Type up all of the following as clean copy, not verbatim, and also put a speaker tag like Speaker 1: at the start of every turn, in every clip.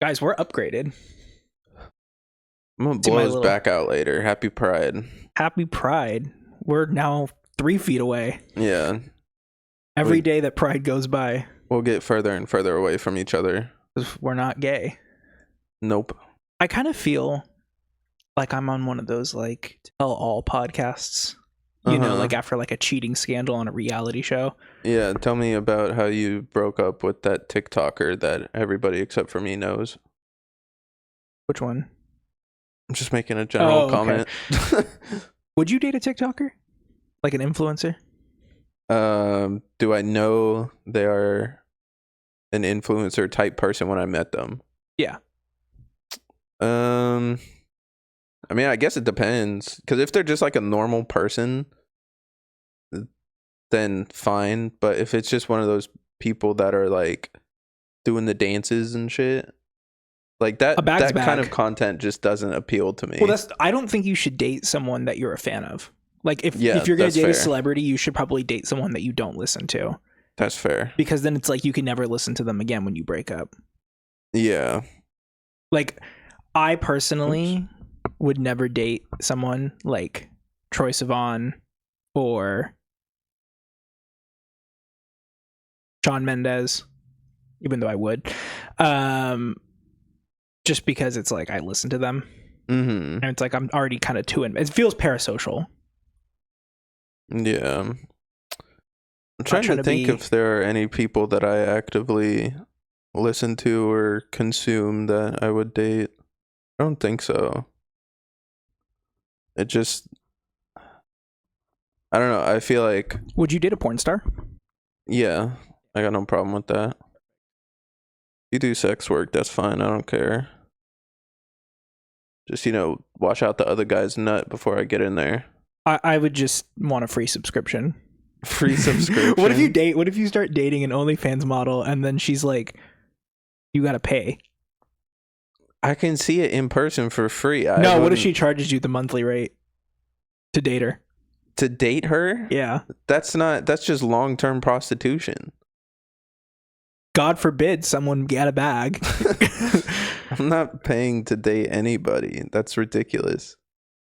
Speaker 1: Guys, we're upgraded.
Speaker 2: I'm gonna blow his back out later. Happy Pride.
Speaker 1: Happy Pride. We're now 3 feet away.
Speaker 2: Yeah.
Speaker 1: Every day that Pride goes by,
Speaker 2: we'll get further and further away from each other.
Speaker 1: 'Cause we're not gay.
Speaker 2: Nope.
Speaker 1: I kind of feel like I'm on one of those like tell all podcasts. You know, like after like a cheating scandal on a reality show.
Speaker 2: Yeah, tell me about how you broke up with that TikToker that everybody except for me knows.
Speaker 1: Which one?
Speaker 2: I'm just making a general comment.
Speaker 1: Would you date a TikToker? Like an influencer?
Speaker 2: Do I know they are an influencer type person when I met them?
Speaker 1: Yeah.
Speaker 2: I mean, I guess it depends. Because if they're just like a normal person, then fine. But if it's just one of those people that are like doing the dances and shit, like that kind of content just doesn't appeal to me.
Speaker 1: Well, I don't think you should date someone that you're a fan of. Like if you're going to date a celebrity, you should probably date someone that you don't listen to.
Speaker 2: That's fair.
Speaker 1: Because then it's like you can never listen to them again when you break up.
Speaker 2: Yeah.
Speaker 1: Like I personally would never date someone like Troye Sivan or Shawn Mendes, even though I would. Just because it's like I listen to them.
Speaker 2: Mm-hmm.
Speaker 1: And it's like I'm already kind of too in. It feels parasocial.
Speaker 2: Yeah. I'm trying to think if there are any people that I actively listen to or consume that I would date. I don't think so. It just, I don't know. I feel like.
Speaker 1: Would you date a porn star?
Speaker 2: Yeah, I got no problem with that. You do sex work, that's fine. I don't care. Just, wash out the other guy's nut before I get in there.
Speaker 1: I would just want a free subscription.
Speaker 2: Free subscription?
Speaker 1: What if you start dating an OnlyFans model and then she's like, you gotta pay?
Speaker 2: I can see it in person for free.
Speaker 1: What if she charges you the monthly rate to date her?
Speaker 2: To date her?
Speaker 1: Yeah.
Speaker 2: That's just long-term prostitution.
Speaker 1: God forbid someone get a bag.
Speaker 2: I'm not paying to date anybody. That's ridiculous.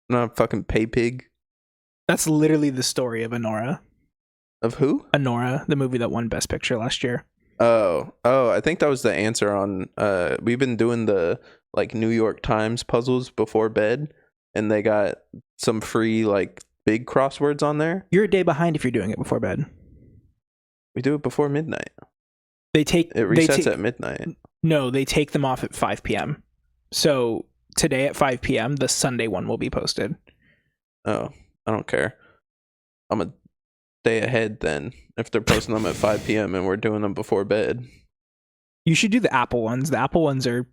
Speaker 2: I'm not a fucking pay pig.
Speaker 1: That's literally the story of Anora.
Speaker 2: Of who?
Speaker 1: Anora, the movie that won Best Picture last year.
Speaker 2: Oh, I think that was the answer on we've been doing the like New York Times puzzles before bed, and they got some free like big crosswords on there.
Speaker 1: You're a day behind if you're doing it before bed.
Speaker 2: We do it before midnight.
Speaker 1: It
Speaker 2: resets at midnight.
Speaker 1: No, they take them off at 5 p.m. So today at 5 p.m. the Sunday one will be posted.
Speaker 2: Oh, I don't care. I'm a day ahead then if they're posting them at 5 p.m. and we're doing them before bed.
Speaker 1: You should do the Apple ones. The Apple ones are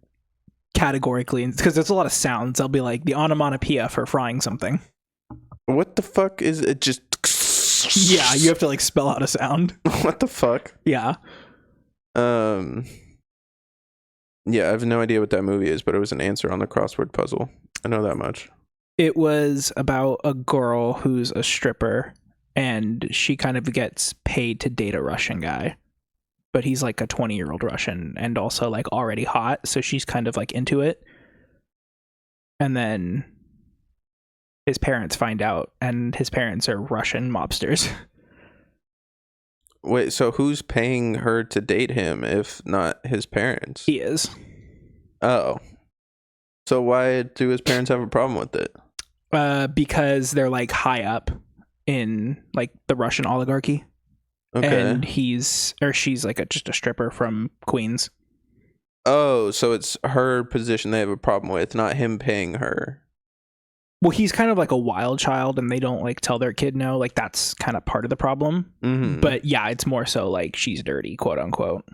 Speaker 1: categorically, because there's a lot of sounds. They'll be like the onomatopoeia for frying something.
Speaker 2: What the fuck is it? Just
Speaker 1: yeah, you have to like spell out a sound.
Speaker 2: What the fuck?
Speaker 1: Yeah.
Speaker 2: Yeah, I have no idea what that movie is, but it was an answer on the crossword puzzle. I know that much.
Speaker 1: It was about a girl who's a stripper, and she kind of gets paid to date a Russian guy. But he's like a 20-year-old Russian and also like already hot, so she's kind of like into it. And then his parents find out, and his parents are Russian mobsters.
Speaker 2: Wait, so who's paying her to date him if not his parents?
Speaker 1: He is.
Speaker 2: Oh. So why do his parents have a problem with it?
Speaker 1: Because they're like high up in like the Russian oligarchy. Okay. And she's like just a stripper from Queens.
Speaker 2: Oh, so it's her position they have a problem with, not him paying her.
Speaker 1: Well, he's kind of like a wild child, and they don't like tell their kid no. Like that's kind of part of the problem. Mm-hmm. But yeah, it's more so like she's dirty, quote unquote.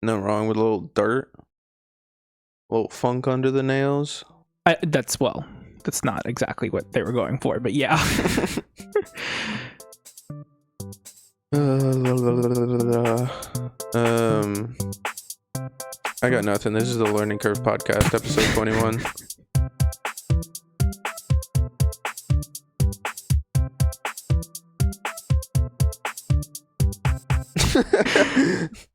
Speaker 2: No wrong with a little dirt, a little funk under the nails.
Speaker 1: That's not exactly what they were going for, but yeah.
Speaker 2: I got nothing. This is the Learning Curve Podcast, episode 21.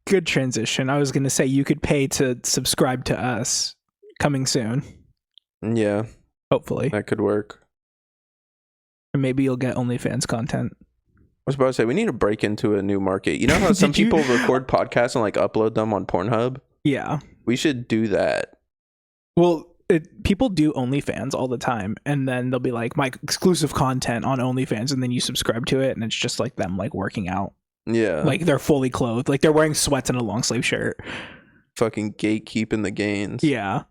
Speaker 1: Good transition. I was going to say you could pay to subscribe to us. Coming soon.
Speaker 2: Yeah.
Speaker 1: Hopefully.
Speaker 2: That could work.
Speaker 1: Or maybe you'll get OnlyFans content.
Speaker 2: I was about to say, we need to break into a new market. You know how some people record podcasts and like upload them on Pornhub?
Speaker 1: Yeah.
Speaker 2: We should do that.
Speaker 1: Well, people do OnlyFans all the time, and then they'll be like, my exclusive content on OnlyFans, and then you subscribe to it, and it's just like them like working out.
Speaker 2: Yeah.
Speaker 1: Like they're fully clothed. Like they're wearing sweats and a long sleeve shirt.
Speaker 2: Fucking gatekeeping the gains.
Speaker 1: Yeah.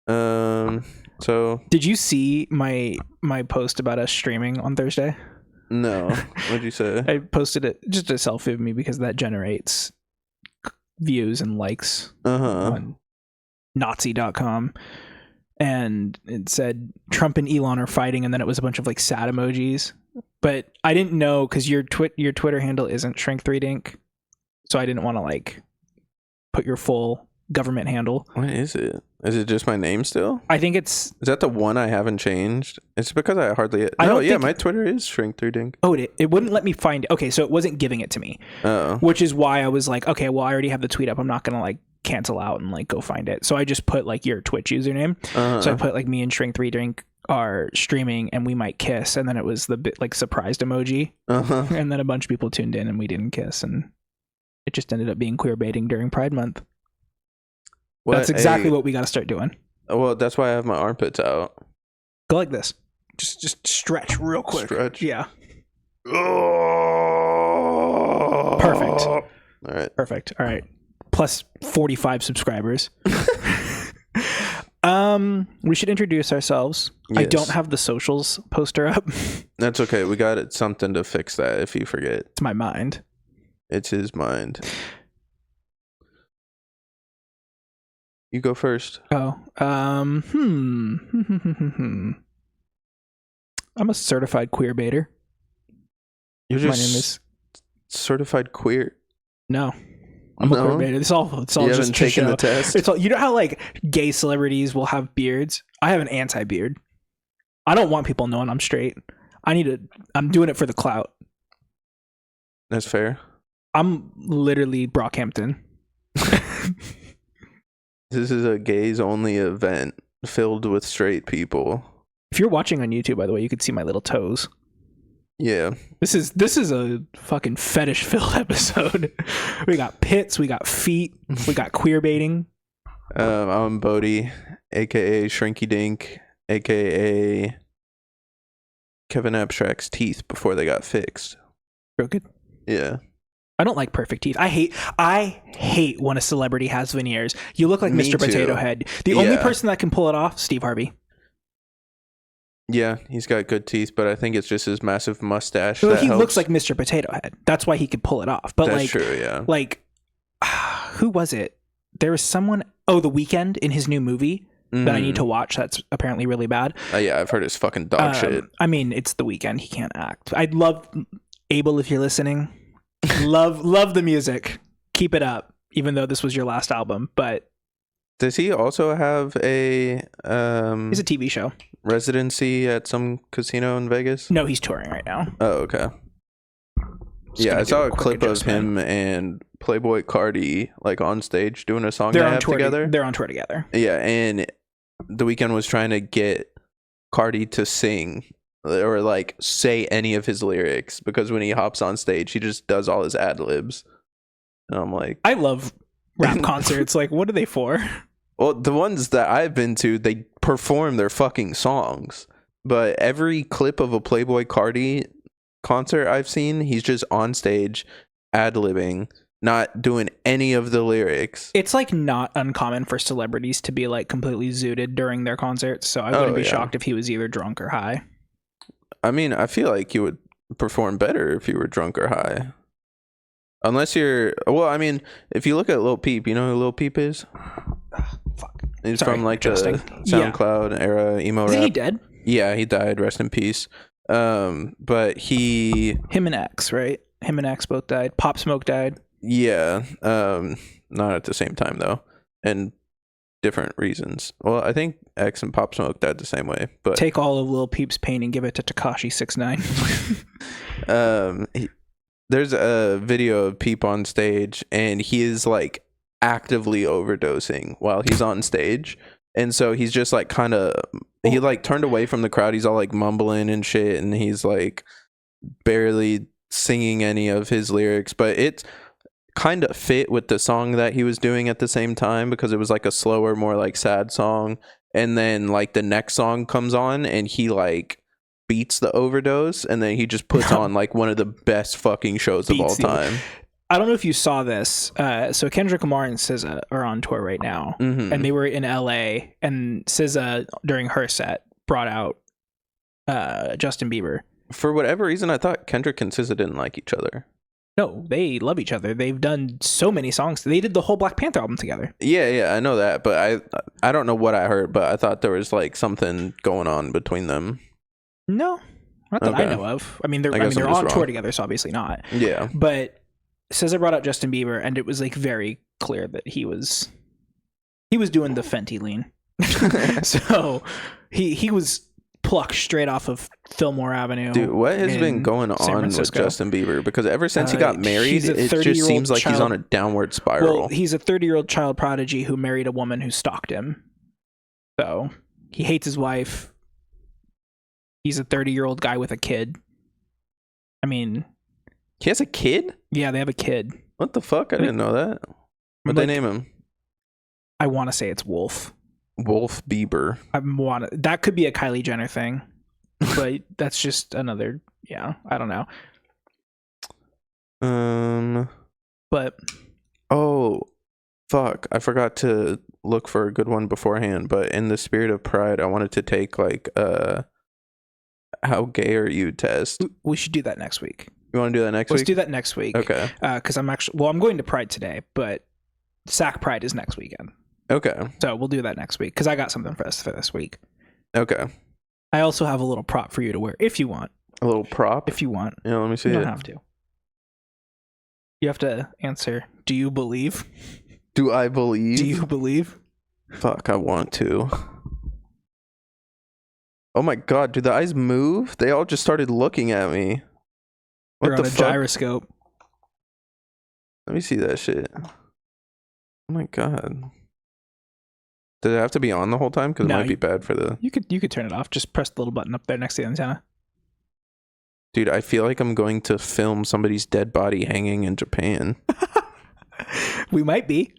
Speaker 2: So
Speaker 1: did you see my post about us streaming on Thursday?
Speaker 2: No. What'd you say?
Speaker 1: I posted it, just a selfie of me, because that generates views and likes on Nazi.com. And it said Trump and Elon are fighting, and then it was a bunch of like sad emojis. But I didn't know, because your Twitter handle isn't Shrink3Dink, so I didn't want to like put your full government handle.
Speaker 2: What is it? Is it just my name still?
Speaker 1: I think it's...
Speaker 2: Is that the one I haven't changed? It's because I hardly... my Twitter is Shrink3Dink.
Speaker 1: Oh, it wouldn't let me find it. Okay, so it wasn't giving it to me.
Speaker 2: Oh.
Speaker 1: Which is why I was like, okay, well, I already have the tweet up. I'm not going to like cancel out and like go find it. So I just put like your Twitch username. So I put like me and Shrink3Dink are streaming and we might kiss. And then it was the bit like surprised emoji. And then a bunch of people tuned in and we didn't kiss. And it just ended up being queer baiting during Pride Month. That's exactly what we got to start doing.
Speaker 2: Well, that's why I have my armpits out.
Speaker 1: Go like this. Just stretch real quick.
Speaker 2: Stretch.
Speaker 1: Yeah.
Speaker 2: Oh.
Speaker 1: Perfect.
Speaker 2: All right.
Speaker 1: Perfect. All right. Plus 45 subscribers. We should introduce ourselves. Yes. I don't have the socials poster up.
Speaker 2: That's okay. We got something to fix that if you forget.
Speaker 1: It's my mind.
Speaker 2: It's his mind. You go first.
Speaker 1: Oh. I'm a certified queer baiter.
Speaker 2: You're just my name is certified queer?
Speaker 1: No. I'm a queer baiter. It's all
Speaker 2: you
Speaker 1: just
Speaker 2: haven't taken the test?
Speaker 1: It's all, you know how like gay celebrities will have beards? I have an anti-beard. I don't want people knowing I'm straight. I'm doing it for the clout.
Speaker 2: That's fair.
Speaker 1: I'm literally Brockhampton.
Speaker 2: This is a gays only event filled with straight people.
Speaker 1: If you're watching on YouTube, by the way, you could see my little toes.
Speaker 2: Yeah.
Speaker 1: This is a fucking fetish filled episode. We got pits, we got feet, we got queer baiting.
Speaker 2: I'm Bodhi, aka Shrinky Dink, aka Kevin Abstract's teeth before they got fixed.
Speaker 1: Crooked?
Speaker 2: Yeah.
Speaker 1: I don't like perfect teeth. I hate when a celebrity has veneers. You look like Mr. Potato Head. The only person that can pull it off, Steve Harvey.
Speaker 2: Yeah, he's got good teeth, but I think it's just his massive mustache.
Speaker 1: Well, he looks like Mr. Potato Head. That's why he could pull it off. But
Speaker 2: that's true, yeah.
Speaker 1: Like, who was it? There was someone. Oh, The Weeknd in his new movie that I need to watch. That's apparently really bad.
Speaker 2: Yeah, I've heard it's fucking dog shit.
Speaker 1: I mean, it's The Weeknd. He can't act. I'd love Abel if you're listening. love the music. Keep it up. Even though this was your last album, but
Speaker 2: does he also have a
Speaker 1: he's a TV show
Speaker 2: residency at some casino in Vegas?
Speaker 1: No, he's touring right now.
Speaker 2: Oh, okay. Yeah, I saw a clip of him and Playboy Cardi like on stage doing a song they have together.
Speaker 1: They're on tour together.
Speaker 2: Yeah, and The Weeknd was trying to get Cardi to sing or like say any of his lyrics, because when he hops on stage, he just does all his ad libs. And I'm like,
Speaker 1: I love rap concerts. Like, what are they for?
Speaker 2: Well, the ones that I've been to, they perform their fucking songs. But every clip of a Playboy Cardi concert I've seen, he's just on stage ad-libbing, not doing any of the lyrics.
Speaker 1: It's like not uncommon for celebrities to be like completely zooted during their concerts, so I wouldn't be shocked if he was either drunk or high.
Speaker 2: I mean, I feel like you would perform better if you were drunk or high. Unless you're... Well, I mean, if you look at Lil Peep, you know who Lil Peep is?
Speaker 1: Fuck.
Speaker 2: He's from like the SoundCloud era emo rap.
Speaker 1: Isn't he dead?
Speaker 2: Yeah, he died. Rest in peace. But
Speaker 1: him and X, right? Him and X both died. Pop Smoke died.
Speaker 2: Yeah. Not at the same time though, and different reasons. Well, I think X and Pop Smoke died the same way. But
Speaker 1: take all of Lil Peep's pain and give it to Tekashi 6ix9ine.
Speaker 2: there's a video of Peep on stage, and he is like actively overdosing while he's on stage. And so he's just like kind of, he like turned away from the crowd. He's all like mumbling and shit, and he's like barely singing any of his lyrics, but it's kind of fit with the song that he was doing at the same time, because it was like a slower, more like sad song. And then like the next song comes on and he like beats the overdose, and then he just puts on like one of the best fucking shows of all time.
Speaker 1: I don't know if you saw this. So Kendrick Lamar and SZA are on tour right now, and they were in LA, and SZA during her set brought out Justin Bieber.
Speaker 2: For whatever reason, I thought Kendrick and SZA didn't like each other.
Speaker 1: No, they love each other. They've done so many songs. They did the whole Black Panther album together.
Speaker 2: Yeah, I know that, but I don't know what I heard, but I thought there was like something going on between them.
Speaker 1: No, not that I know of. I mean, they're on tour together, so obviously not.
Speaker 2: Yeah,
Speaker 1: but SZA brought out Justin Bieber, and it was like very clear that he was doing the Fenty lean. So he was plucked straight off of Fillmore Avenue.
Speaker 2: Dude, what has been going on with Justin Bieber? Because ever since he got married, it just seems like he's on a downward spiral.
Speaker 1: Well, he's a 30-year-old child prodigy who married a woman who stalked him. So he hates his wife. He's a 30-year-old guy with a kid. I mean,
Speaker 2: he has a kid?
Speaker 1: Yeah, they have a kid.
Speaker 2: What the fuck? I didn't know that. What'd they name him?
Speaker 1: I want to say it's Wolf.
Speaker 2: Wolf Bieber.
Speaker 1: That could be a Kylie Jenner thing, but that's just another. Yeah, I don't know. But
Speaker 2: oh, fuck! I forgot to look for a good one beforehand. But in the spirit of pride, I wanted to take like how gay are you test.
Speaker 1: We should do that next week.
Speaker 2: You want to do that next week?
Speaker 1: Let's do that next week.
Speaker 2: Okay.
Speaker 1: Because I'm going to Pride today, but Sac Pride is next weekend.
Speaker 2: Okay.
Speaker 1: So we'll do that next week, because I got something for us for this week.
Speaker 2: Okay.
Speaker 1: I also have a little prop for you to wear if you want.
Speaker 2: A little prop?
Speaker 1: If you want.
Speaker 2: Yeah, let me see.
Speaker 1: You don't have to. You have to answer, do you believe?
Speaker 2: Do I believe?
Speaker 1: Do you believe?
Speaker 2: Fuck, I want to. Oh my god, do the eyes move? They all just started looking at me.
Speaker 1: They're on a gyroscope.
Speaker 2: Let me see that shit. Oh my god. Does it have to be on the whole time? Because it might be bad for the...
Speaker 1: You could turn it off. Just press the little button up there next to the antenna.
Speaker 2: Dude, I feel like I'm going to film somebody's dead body hanging in Japan.
Speaker 1: We might be.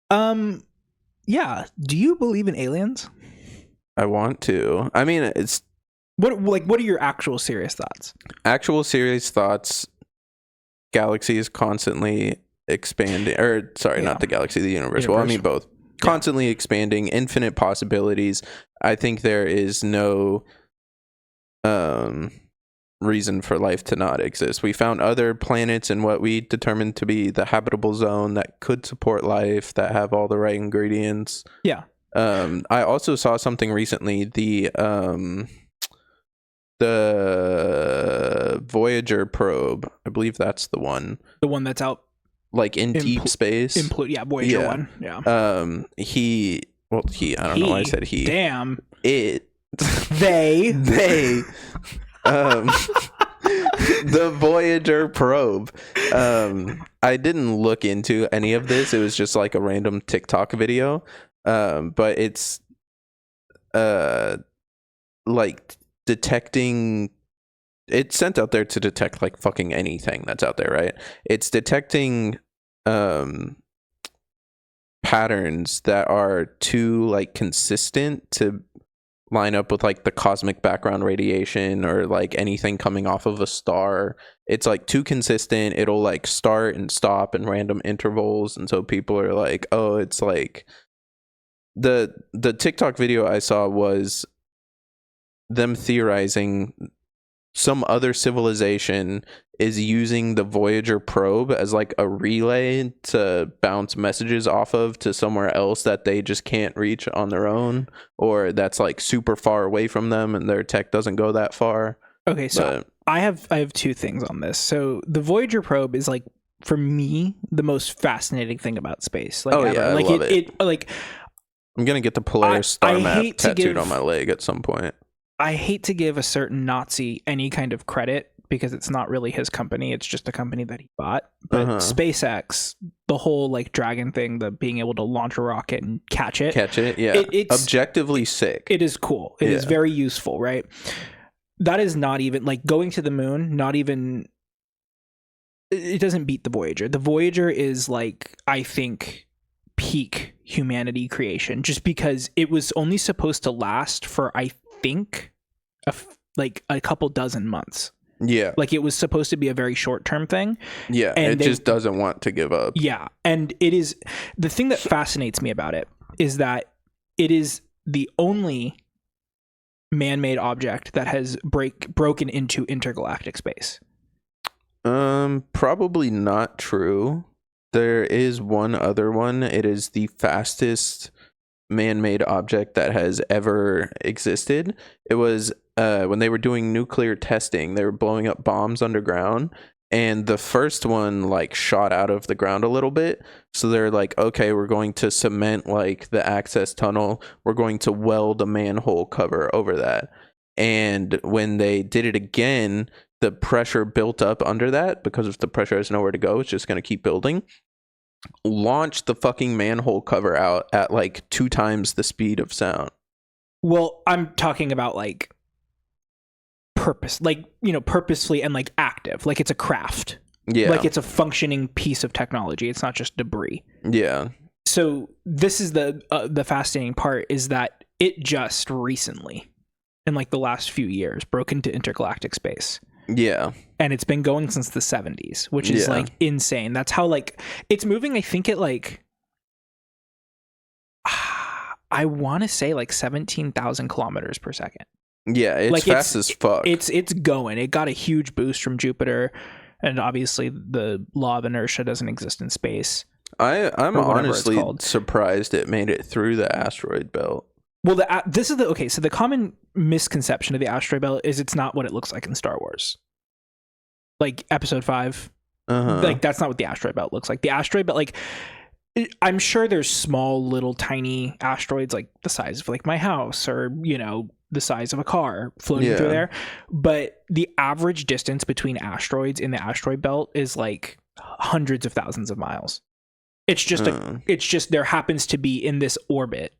Speaker 1: Yeah. Do you believe in aliens?
Speaker 2: I want to. I mean, it's...
Speaker 1: What are your actual serious thoughts?
Speaker 2: Actual serious thoughts. Galaxy is constantly expanding. Or, sorry, not the galaxy, the universe. Well, I mean both. Constantly expanding, infinite possibilities. I think there is no reason for life to not exist. We found other planets in what we determined to be the habitable zone that could support life, that have all the right ingredients.
Speaker 1: Yeah.
Speaker 2: I also saw something recently, the Voyager probe. I believe that's the one.
Speaker 1: The one that's out
Speaker 2: like in deep space.
Speaker 1: Voyager 1. Yeah.
Speaker 2: I don't know why I said he.
Speaker 1: Damn.
Speaker 2: It.
Speaker 1: They.
Speaker 2: The Voyager probe. I didn't look into any of this. It was just like a random TikTok video. But it's like detecting. It's sent out there to detect like fucking anything that's out there, right? It's detecting patterns that are too like consistent to line up with like the cosmic background radiation or like anything coming off of a star. It's like too consistent. It'll like start and stop in random intervals, and so people are like, oh, it's like the TikTok video I saw was them theorizing some other civilization is using the Voyager probe as like a relay to bounce messages off of to somewhere else that they just can't reach on their own, or that's like super far away from them and their tech doesn't go that far.
Speaker 1: Okay, so I have two things on this. So the Voyager probe is like, for me, the most fascinating thing about space. Like,
Speaker 2: oh yeah,
Speaker 1: like
Speaker 2: I love it.
Speaker 1: Like,
Speaker 2: I'm gonna get the Polaris star map tattooed on my leg at some point.
Speaker 1: I hate to give a certain Nazi any kind of credit, because it's not really his company. It's just a company that he bought. But SpaceX, the whole like Dragon thing, the being able to launch a rocket and catch it.
Speaker 2: Yeah. It's objectively sick.
Speaker 1: It is cool. It is very useful, right? That is not even like going to the moon, not even, it doesn't beat the Voyager. The Voyager is like, I think, peak humanity creation, just because it was only supposed to last for, I think, like a couple dozen months.
Speaker 2: Yeah.
Speaker 1: Like it was supposed to be a very short-term thing.
Speaker 2: Yeah, and it just doesn't want to give up.
Speaker 1: Yeah, and it is, the thing that fascinates me about it is that it is the only man-made object that has broken into intergalactic space.
Speaker 2: Probably not true. There is one other one. It is the fastest man-made object that has ever existed. It was when they were doing nuclear testing, they were blowing up bombs underground, and the first one like shot out of the ground a little bit. So they're like, okay, we're going to cement like the access tunnel. We're going to weld a manhole cover over that. And when they did it again, the pressure built up under that, because if the pressure has nowhere to go, it's just going to keep building. Launched the fucking manhole cover out at like 2 times the speed of sound.
Speaker 1: Well, I'm talking about like purpose, like, you know, purposefully and like active, like it's a craft.
Speaker 2: Yeah.
Speaker 1: Like it's a functioning piece of technology. It's not just debris.
Speaker 2: Yeah.
Speaker 1: So this is the fascinating part, is that it just recently, in like the last few years, broke into intergalactic space.
Speaker 2: Yeah.
Speaker 1: And it's been going since the 70s, which is like insane. That's how like it's moving. I think it like, I want to say like 17,000 kilometers per second.
Speaker 2: Yeah, it's like fast as fuck.
Speaker 1: It's going. It got a huge boost from Jupiter, and obviously the law of inertia doesn't exist in space.
Speaker 2: I'm honestly surprised it made it through the asteroid belt.
Speaker 1: Well, this is so the common misconception of the asteroid belt is it's not what it looks like in Star Wars. Like Episode 5, like that's not what the asteroid belt looks like. The asteroid belt, like, I'm sure there's small, little, tiny asteroids like the size of like my house, or you know, the size of a car floating through there. But the average distance between asteroids in the asteroid belt is like hundreds of thousands of miles. It's just there happens to be in this orbit,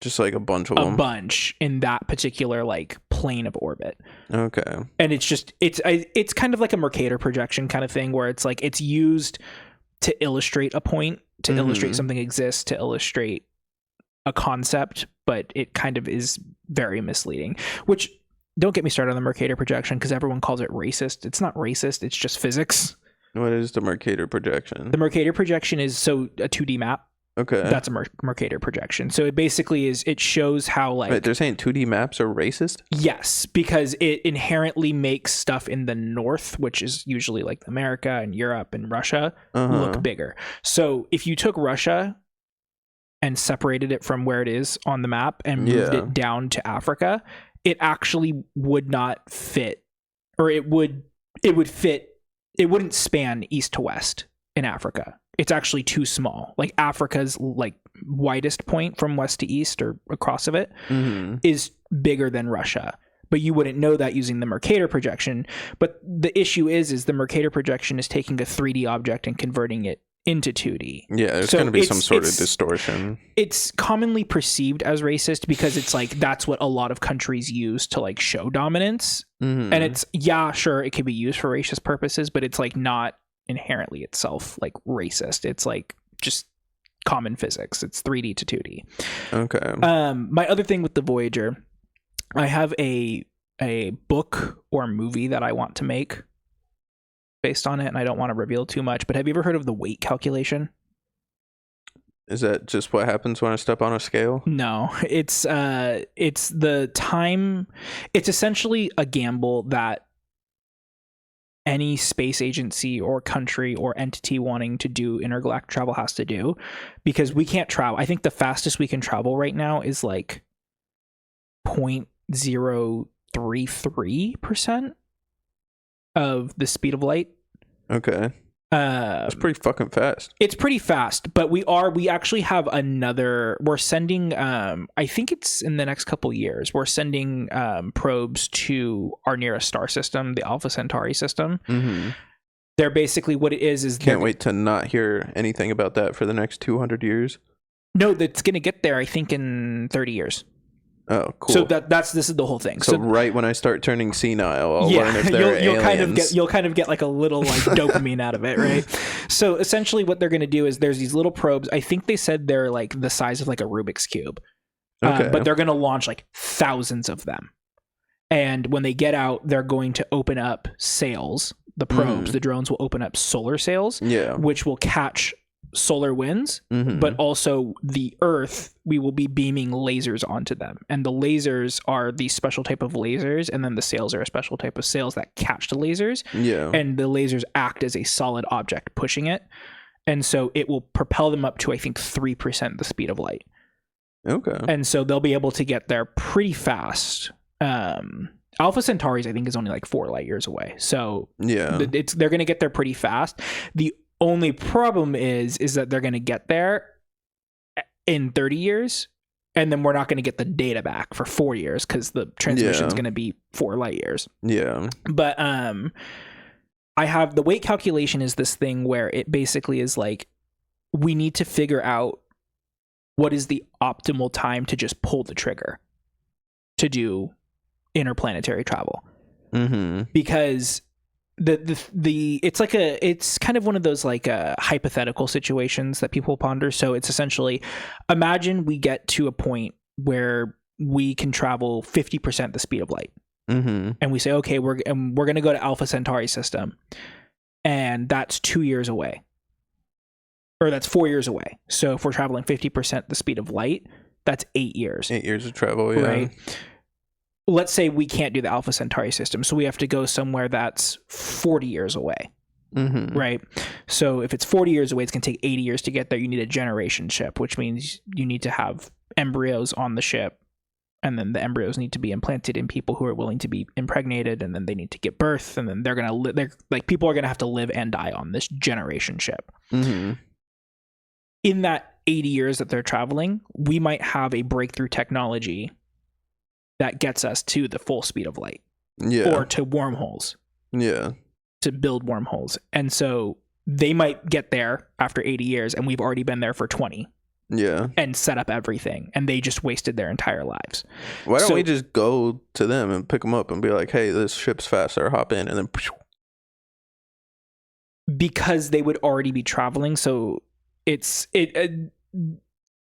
Speaker 2: just like a bunch of them.
Speaker 1: A bunch in that particular like plane of orbit.
Speaker 2: Okay.
Speaker 1: And it's kind of like a Mercator projection kind of thing, where it's like it's used to illustrate a point, to illustrate something exists, to illustrate a concept, but it kind of is very misleading. Which, don't get me started on the Mercator projection, because everyone calls it racist. It's not racist, it's just physics.
Speaker 2: What is the Mercator projection?
Speaker 1: The Mercator projection is a 2D map.
Speaker 2: Okay.
Speaker 1: That's a Mercator projection. So it basically is, it shows how like...
Speaker 2: Wait, they're saying 2D maps are racist?
Speaker 1: Yes, because it inherently makes stuff in the north, which is usually like America and Europe and Russia, look bigger. So if you took Russia and separated it from where it is on the map and moved it down to Africa, it actually would not fit, or it would fit, it wouldn't span east to west in Africa. It's actually too small. Like Africa's like widest point from west to east or across of it is bigger than Russia. But you wouldn't know that using the Mercator projection. But the issue is the Mercator projection is taking a 3D object and converting it into 2D.
Speaker 2: Yeah, there's going to be some sort of distortion.
Speaker 1: It's commonly perceived as racist because it's like that's what a lot of countries use to like show dominance. And it's, sure, it can be used for racist purposes, but it's like not inherently itself like racist. It's like just common physics. It's 3D to 2D.
Speaker 2: Okay.
Speaker 1: My other thing with the Voyager, I have a book or movie that I want to make based on it, and I don't want to reveal too much, but have you ever heard of the weight calculation?
Speaker 2: Is that just what happens when I step on a scale?
Speaker 1: No, it's the time. It's essentially a gamble that any space agency or country or entity wanting to do intergalactic travel has to do, because we can't travel. I think the fastest we can travel right now is like 0.033% of the speed of light.
Speaker 2: Okay. It's pretty fucking fast.
Speaker 1: It's pretty fast, but we actually have we're sending, I think it's in the next couple years, we're sending probes to our nearest star system, the Alpha Centauri system.
Speaker 2: Mm-hmm.
Speaker 1: They're basically, what it is
Speaker 2: can't wait to not hear anything about that for the next 200 years.
Speaker 1: No, that's going to get there, I think, in 30 years.
Speaker 2: Oh, cool.
Speaker 1: So this is the whole thing.
Speaker 2: So right when I start turning senile, I'll learn if they're aliens.
Speaker 1: You'll kind of get like a little like dopamine out of it, right? So essentially what they're going to do is there's these little probes. I think they said they're like the size of like a Rubik's Cube. Okay. But they're going to launch like thousands of them. And when they get out, they're going to open up sails. The probes, the drones will open up solar sails, which will catch solar winds, but also the Earth, we will be beaming lasers onto them. And the lasers are the special type of lasers, and then the sails are a special type of sails that catch the lasers. Yeah. And the lasers act as a solid object pushing it. And so it will propel them up to, I think, 3% the speed of light. Okay. And so they'll be able to get there pretty fast. Alpha Centauri's, I think, is only like 4 light years away. So they're going to get there pretty fast. The only problem is that they're going to get there in 30 years, and then we're not going to get the data back for 4 years because the transmission is going to be 4 light years. Yeah. But I have the weight calculation is this thing where it basically is like, we need to figure out what is the optimal time to just pull the trigger to do interplanetary travel. Because it's kind of one of those like hypothetical situations that people ponder. So it's essentially, imagine we get to a point where we can travel 50% the speed of light, and we say, okay, we're going to go to Alpha Centauri system, and that's 2 years away, or that's 4 years away. So if we're traveling 50% the speed of light, that's 8 years.
Speaker 2: 8 years of travel, yeah. Right.
Speaker 1: Let's say we can't do the Alpha Centauri system, so we have to go somewhere that's 40 years away, right? So if it's 40 years away, it's going to take 80 years to get there. You need a generation ship, which means you need to have embryos on the ship, and then the embryos need to be implanted in people who are willing to be impregnated, and then they need to give birth, and then they're going to live. They're like, people are going to have to live and die on this generation ship. In that 80 years that they're traveling, we might have a breakthrough technology that gets us to the full speed of light, or to wormholes, to build wormholes. And so they might get there after 80 years, and we've already been there for 20, and set up everything, and they just wasted their entire lives.
Speaker 2: Why don't we just go to them and pick them up and be like, hey, this ship's faster, hop in, and then
Speaker 1: because they would already be traveling. So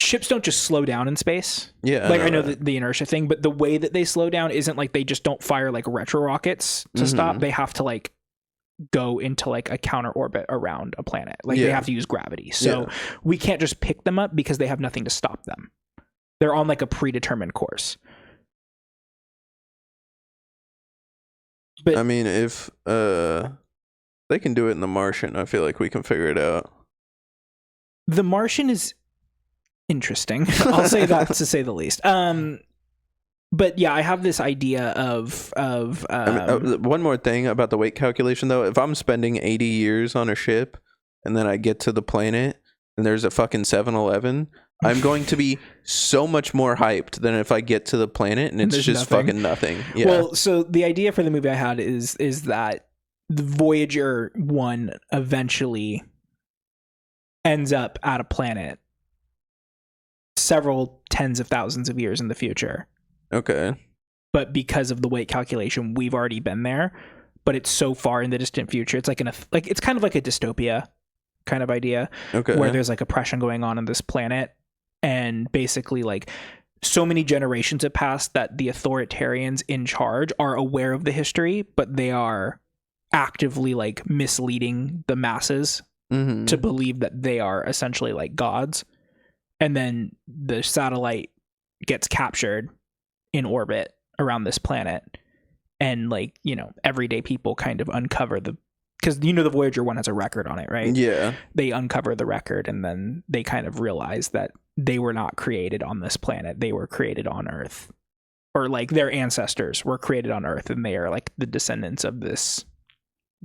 Speaker 1: ships don't just slow down in space. Yeah. Like I know the inertia thing, but the way that they slow down isn't like they just don't fire like retro rockets to stop. They have to like go into like a counter orbit around a planet. Like they have to use gravity. So we can't just pick them up because they have nothing to stop them. They're on like a predetermined course.
Speaker 2: But I mean, if they can do it in The Martian, I feel like we can figure it out.
Speaker 1: The Martian is interesting. I'll say that to say the least. But yeah, I have this idea of
Speaker 2: one more thing about the weight calculation though. If I'm spending 80 years on a ship and then I get to the planet and there's a fucking 7-Eleven, I'm going to be so much more hyped than if I get to the planet and it's just fucking nothing. Yeah.
Speaker 1: Well, so the idea for the movie I had is that the Voyager 1 eventually ends up at a planet several tens of thousands of years in the future.
Speaker 2: Okay.
Speaker 1: But because of the weight calculation, we've already been there, but it's so far in the distant future. It's like it's kind of like a dystopia kind of idea. Okay. Where there's like oppression going on this planet, and basically like so many generations have passed that the authoritarians in charge are aware of the history, but they are actively like misleading the masses to believe that they are essentially like gods. And then the satellite gets captured in orbit around this planet, and like, you know, everyday people kind of uncover because you know the Voyager 1 has a record on it, right? Yeah. They uncover the record, and then they kind of realize that they were not created on this planet. They were created on Earth, or like their ancestors were created on Earth, and they are like the descendants of the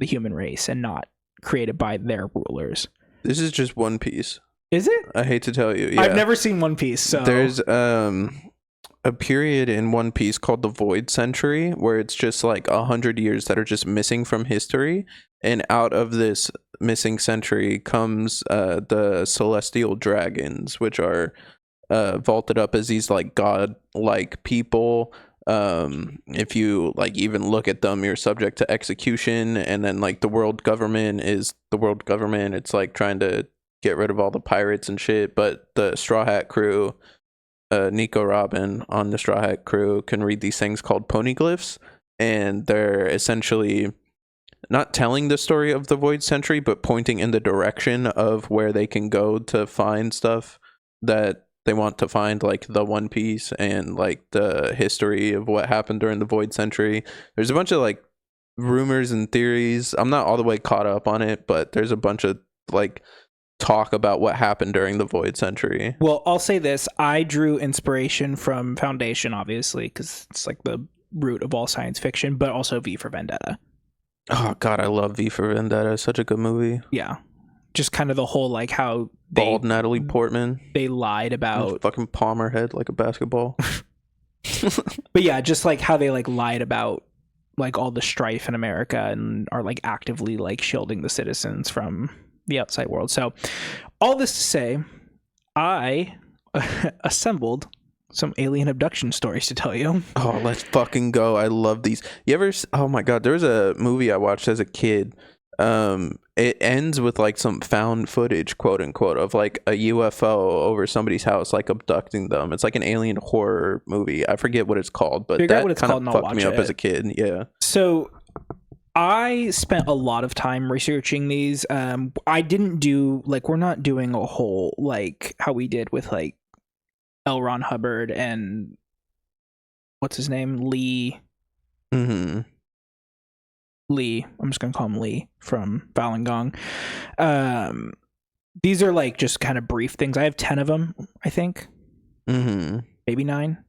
Speaker 1: human race, and not created by their rulers.
Speaker 2: This is just One Piece.
Speaker 1: Is it?
Speaker 2: I hate to tell you. Yeah.
Speaker 1: I've never seen One Piece, so
Speaker 2: there's a period in One Piece called the Void Century, where it's just like 100 years that are just missing from history, and out of this missing century comes the celestial dragons, which are vaulted up as these like god-like people. If you like even look at them, you're subject to execution. And then like the world government is the world government. It's like trying to get rid of all the pirates and shit, but the Straw Hat crew, Nico Robin on the Straw Hat crew, can read these things called poneglyphs, and they're essentially not telling the story of the Void Century, but pointing in the direction of where they can go to find stuff that they want to find, like the One Piece and like the history of what happened during the Void Century. There's a bunch of like rumors and theories. I'm not all the way caught up on it, but there's a bunch of like talk about what happened during the Void Century.
Speaker 1: Well, I'll say this. I drew inspiration from Foundation, obviously, because it's like the root of all science fiction, but also V for Vendetta.
Speaker 2: Oh, God, I love V for Vendetta. It's such a good movie.
Speaker 1: Yeah. Just kind of the whole, like, how
Speaker 2: bald Natalie Portman.
Speaker 1: They lied about...
Speaker 2: Fucking palm her head like a basketball.
Speaker 1: But yeah, just like how they, like, lied about, like, all the strife in America and are, like, actively, like, shielding the citizens from the outside world. So all this to say, I assembled some alien abduction stories to tell you.
Speaker 2: Oh, let's fucking go. I love these. You ever... Oh my God, there was a movie I watched as a kid. It ends with like some found footage, quote unquote, of like a UFO over somebody's house, like abducting them. It's like an alien horror movie. I forget what it's called, but that kind of fucked me up as a kid. Yeah.
Speaker 1: So I spent a lot of time researching these. I didn't do like, we're not doing a whole like how we did with like L. Ron Hubbard and what's his name, Lee.
Speaker 2: Mm-hmm.
Speaker 1: Lee, I'm just gonna call him Lee from Falun Gong. These are like just kind of brief things. I have 10 of them, I think.
Speaker 2: Mm-hmm.
Speaker 1: Maybe 9.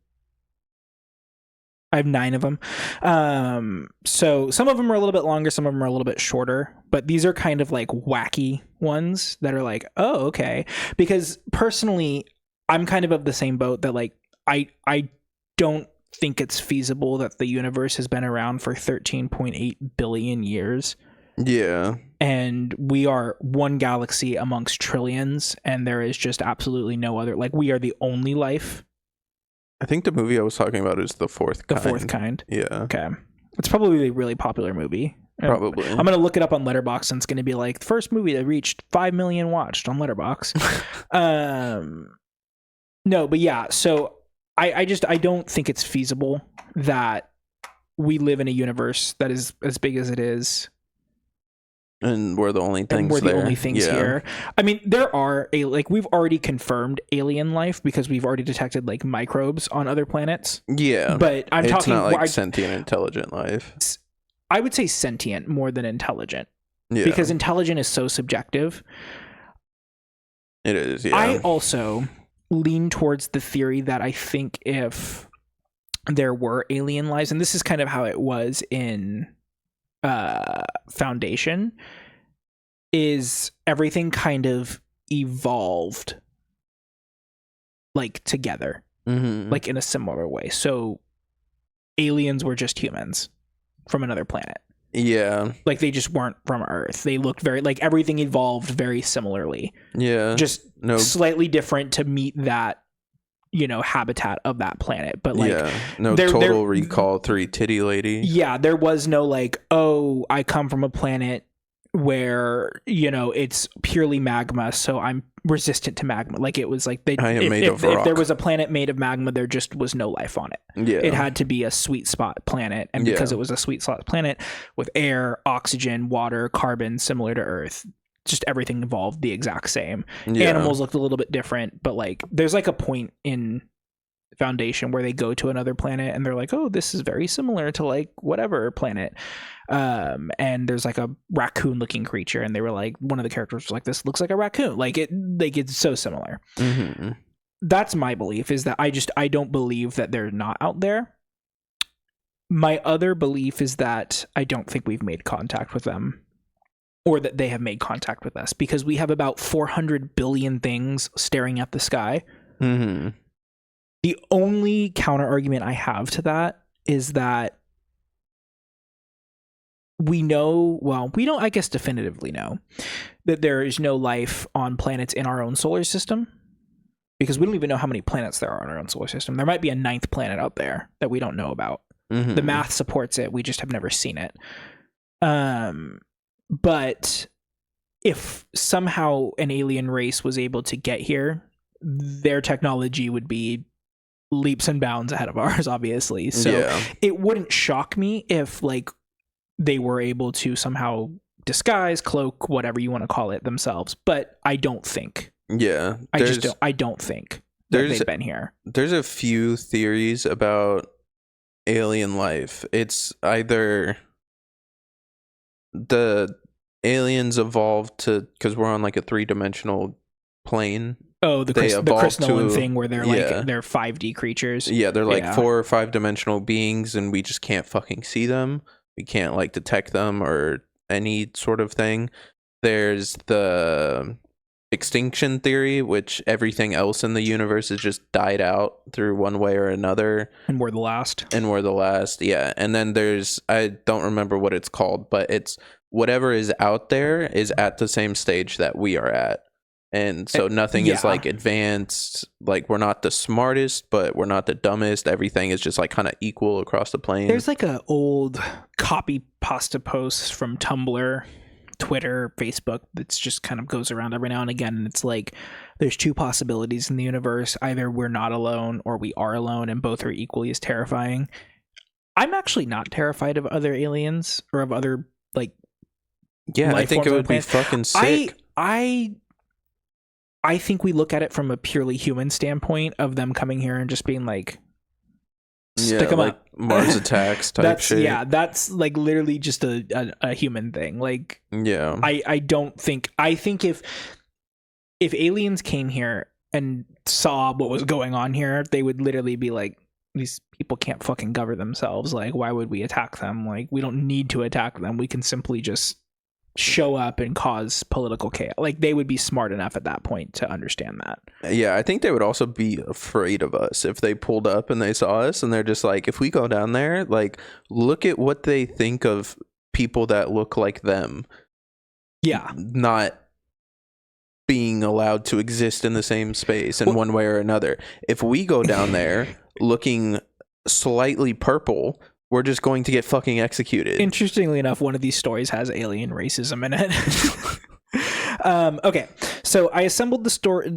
Speaker 1: I have 9 of them. So some of them are a little bit longer, some of them are a little bit shorter, but these are kind of like wacky ones that are like, oh, okay. Because personally, I'm kind of the same boat that like I don't think it's feasible that the universe has been around for 13.8 billion years.
Speaker 2: Yeah.
Speaker 1: And we are one galaxy amongst trillions, and there is just absolutely no other, like we are the only life.
Speaker 2: I think the movie I was talking about is The Fourth Kind.
Speaker 1: The Fourth Kind.
Speaker 2: Yeah.
Speaker 1: Okay. It's probably a really popular movie.
Speaker 2: Probably.
Speaker 1: I'm going to look it up on Letterboxd, and it's going to be like the first movie that reached 5 million watched on Letterboxd. No, but yeah, so I don't think it's feasible that we live in a universe that is as big as it is.
Speaker 2: And we're the only things
Speaker 1: there. Only things here. I mean, there are like we've already confirmed alien life because we've already detected like microbes on other planets.
Speaker 2: Yeah,
Speaker 1: but I'm talking
Speaker 2: not like sentient, intelligent life.
Speaker 1: I would say sentient more than intelligent.
Speaker 2: Yeah,
Speaker 1: because intelligent is so subjective.
Speaker 2: It is. Yeah.
Speaker 1: I also lean towards the theory that I think if there were alien lives, and this is kind of how it was in Foundation, is everything kind of evolved like together, like in a similar way. So aliens were just humans from another planet.
Speaker 2: Yeah,
Speaker 1: like they just weren't from Earth. They looked very like everything evolved very similarly.
Speaker 2: Yeah,
Speaker 1: just slightly different to meet that, habitat of that planet. But like,
Speaker 2: Total Recall 3 titty lady.
Speaker 1: Yeah, there was no like, oh, I come from a planet where it's purely magma, so I'm resistant to magma. Like it was like if there was a planet made of magma, there just was no life on it.
Speaker 2: Yeah,
Speaker 1: it had to be a sweet spot planet, and because it was a sweet spot planet with air, oxygen, water, carbon, similar to Earth, just everything evolved the exact same. Animals looked a little bit different, but like there's like a point in Foundation where they go to another planet and they're like, oh, this is very similar to like whatever planet, and there's like a raccoon looking creature, and they were like, one of the characters was like, this looks like a raccoon, like it's so similar. That's my belief, is that I don't believe that they're not out there. My other belief is that I don't think we've made contact with them, or that they have made contact with us, because we have about 400 billion things staring at the sky.
Speaker 2: Mm-hmm.
Speaker 1: The only counter argument I have to that is that we don't, I guess, definitively know that there is no life on planets in our own solar system, because we don't even know how many planets there are in our own solar system. There might be a 9th planet out there that we don't know about.
Speaker 2: Mm-hmm.
Speaker 1: The math supports it. We just have never seen it. But if somehow an alien race was able to get here, their technology would be leaps and bounds ahead of ours, obviously. So it wouldn't shock me if like they were able to somehow disguise, cloak, whatever you want to call it, themselves. But I don't think.
Speaker 2: Yeah.
Speaker 1: I don't think that they've been here.
Speaker 2: There's a few theories about alien life. It's either the aliens evolved because we're on like a 3-dimensional plane.
Speaker 1: Oh, the Chris Nolan thing where they're like they're 5D creatures.
Speaker 2: Yeah, they're like 4 or 5-dimensional beings, and we just can't fucking see them. We can't like detect them or any sort of thing. There's the extinction theory, which everything else in the universe has just died out through one way or another.
Speaker 1: And we're the last.
Speaker 2: Yeah. And then there's, I don't remember what it's called, but it's whatever is out there is at the same stage that we are at. And so nothing is like advanced, like we're not the smartest, but we're not the dumbest. Everything is just like kind of equal across the plane.
Speaker 1: There's like an old copy pasta post from Tumblr, Twitter, Facebook that's just kind of goes around every now and again, and it's like there's 2 possibilities in the universe. Either we're not alone or we are alone, and both are equally as terrifying. I'm actually not terrified of other aliens or of other like
Speaker 2: I think it would be fucking sick.
Speaker 1: I think we look at it from a purely human standpoint of them coming here and just being like, stick them
Speaker 2: like
Speaker 1: up.
Speaker 2: Mars attacks type shit.
Speaker 1: Yeah, that's like literally just a human thing. Like, I think if aliens came here and saw what was going on here, they would literally be like, these people can't fucking govern themselves. Like, why would we attack them? Like, we don't need to attack them. We can simply just show up and cause political chaos. Like, they would be smart enough at that point to understand that.
Speaker 2: Yeah, I think they would also be afraid of us if they pulled up and they saw us and they're just like, if we go down there, like, look at what they think of people that look like them.
Speaker 1: Yeah.
Speaker 2: Not being allowed to exist in the same space in one way or another. If we go down there looking slightly purple, we're just going to get fucking executed.
Speaker 1: Interestingly enough, one of these stories has alien racism in it. Okay, so I assembled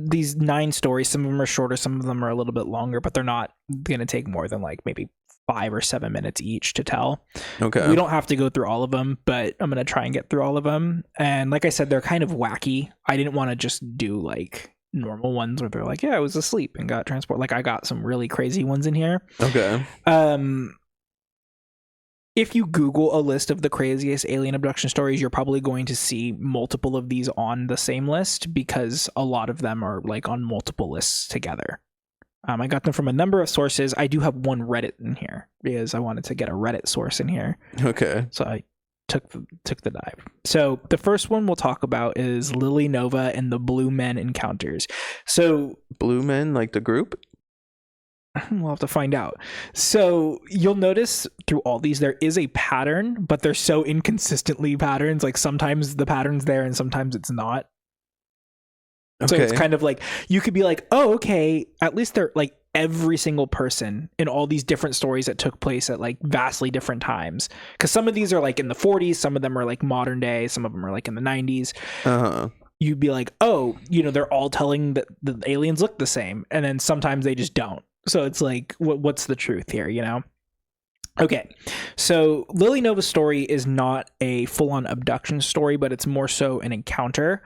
Speaker 1: these 9 stories. Some of them are shorter, some of them are a little bit longer, but they're not going to take more than like maybe 5 or 7 minutes each to tell.
Speaker 2: Okay.
Speaker 1: We don't have to go through all of them, but I'm going to try and get through all of them. And like I said, they're kind of wacky. I didn't want to just do like normal ones where they're like, yeah, I was asleep and got transported. Like, I got some really crazy ones in here.
Speaker 2: Okay.
Speaker 1: If you Google a list of the craziest alien abduction stories, you're probably going to see multiple of these on the same list, because a lot of them are like on multiple lists together. I got them from a number of sources. I do have one Reddit in here because I wanted to get a Reddit source in here.
Speaker 2: Okay.
Speaker 1: So I took the dive. So the first one we'll talk about is Lily Nova and the Blue Men Encounters. So
Speaker 2: Blue Men, like the group?
Speaker 1: We'll have to find out. So you'll notice through all these, there is a pattern, but they're so inconsistently patterns. Like, sometimes the pattern's there and sometimes it's not. Okay. So it's kind of like, you could be like, oh, okay, at least they're like every single person in all these different stories that took place at like vastly different times. Because some of these are like in the 40s, some of them are like modern day, some of them are like in the 90s. You'd be like, oh, they're all telling that the aliens look the same. And then sometimes they just don't. So it's like, what's the truth here, Okay, so Lily Nova's story is not a full-on abduction story, but it's more so an encounter.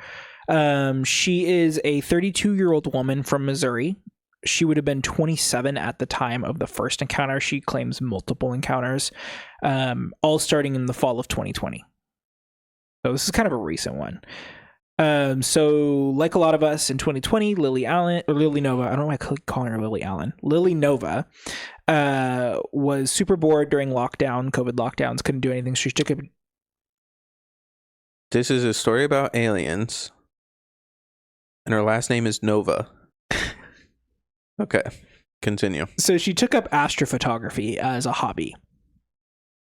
Speaker 1: She is a 32-year-old woman from Missouri. She would have been 27 at the time of the first encounter. She claims multiple encounters, all starting in the fall of 2020. So this is kind of a recent one. So like a lot of us in 2020, Lily Nova, I don't know why I keep calling her Lily Allen. Lily Nova was super bored during COVID lockdowns, couldn't do anything. So she took a...
Speaker 2: This is a story about aliens. And her last name is Nova. Okay. Continue.
Speaker 1: So she took up astrophotography as a hobby,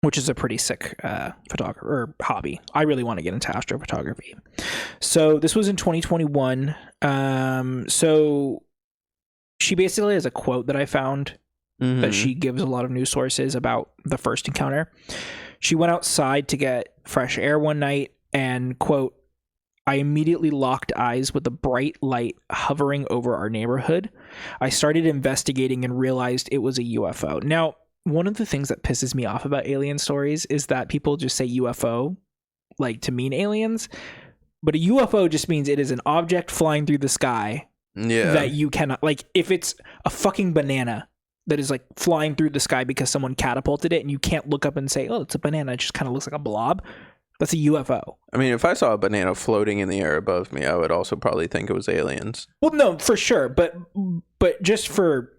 Speaker 1: which is a pretty sick hobby. I really want to get into astrophotography. So this was in 2021. So she basically has a quote that I found that she gives a lot of news sources about the first encounter. She went outside to get fresh air one night and, quote, I immediately locked eyes with a bright light hovering over our neighborhood. I started investigating and realized it was a UFO. Now, one of the things that pisses me off about alien stories is that people just say UFO like to mean aliens, but a UFO just means it is an object flying through the sky that you cannot, like, if it's a fucking banana that is like flying through the sky because someone catapulted it and you can't look up and say, oh, it's a banana, it just kind of looks like a blob. That's a UFO.
Speaker 2: I mean, if I saw a banana floating in the air above me, I would also probably think it was aliens.
Speaker 1: Well, no, for sure. But just for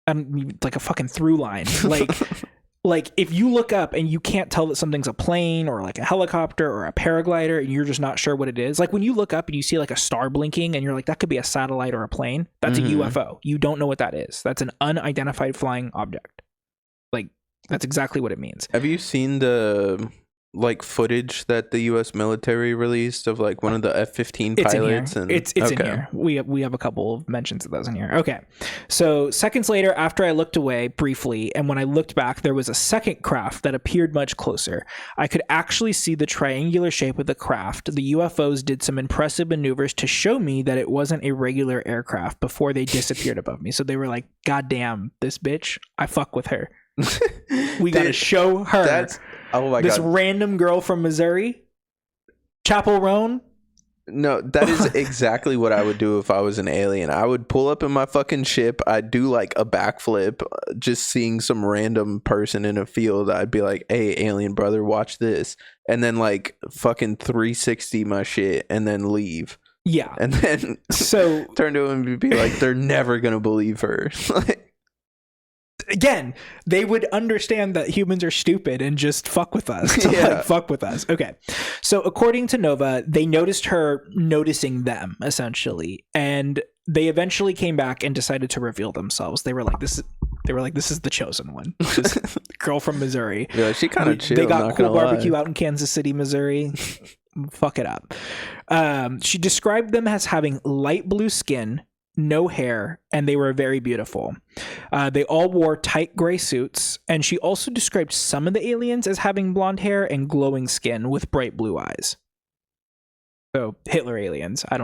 Speaker 1: like a fucking through line, like if you look up and you can't tell that something's a plane or like a helicopter or a paraglider and you're just not sure what it is, like when you look up and you see like a star blinking and you're like, that could be a satellite or a plane, that's a UFO. You don't know what that is. That's an unidentified flying object. Like, that's exactly what it means.
Speaker 2: Have you seen the like footage that the U.S. military released of like one of the F-15 pilots?
Speaker 1: It's in here. We have a couple of mentions of those in here. Okay. So seconds later, after I looked away briefly, and when I looked back, there was a second craft that appeared much closer. I could actually see the triangular shape of the craft. The UFOs did some impressive maneuvers to show me that it wasn't a regular aircraft before they disappeared above me. So they were like, God damn, this bitch, I fuck with her. We gotta show her.
Speaker 2: Oh my
Speaker 1: this
Speaker 2: God.
Speaker 1: Random girl from Missouri, Chapel Roan.
Speaker 2: No, that is exactly what I would do if I was an alien. I would pull up in my fucking ship. I'd do like a backflip, just seeing some random person in a field. I'd be like, hey, alien brother, watch this. And then like fucking 360 my shit and then leave.
Speaker 1: Yeah.
Speaker 2: And then
Speaker 1: so
Speaker 2: turn to him and be like, they're never going to believe her.
Speaker 1: Again, they would understand that humans are stupid and just fuck with us. Like, fuck with us. Okay. So according to Nova, they noticed her noticing them, essentially. And they eventually came back and decided to reveal themselves. They were like, this is the chosen one. Just girl from Missouri.
Speaker 2: Yeah, she kind of chill.
Speaker 1: They got cool barbecue out in Kansas City, Missouri. Fuck it up. She described them as having light blue skin, no hair, and they were very beautiful. They all wore tight gray suits, and she also described some of the aliens as having blonde hair and glowing skin with bright blue eyes. So Hitler aliens. I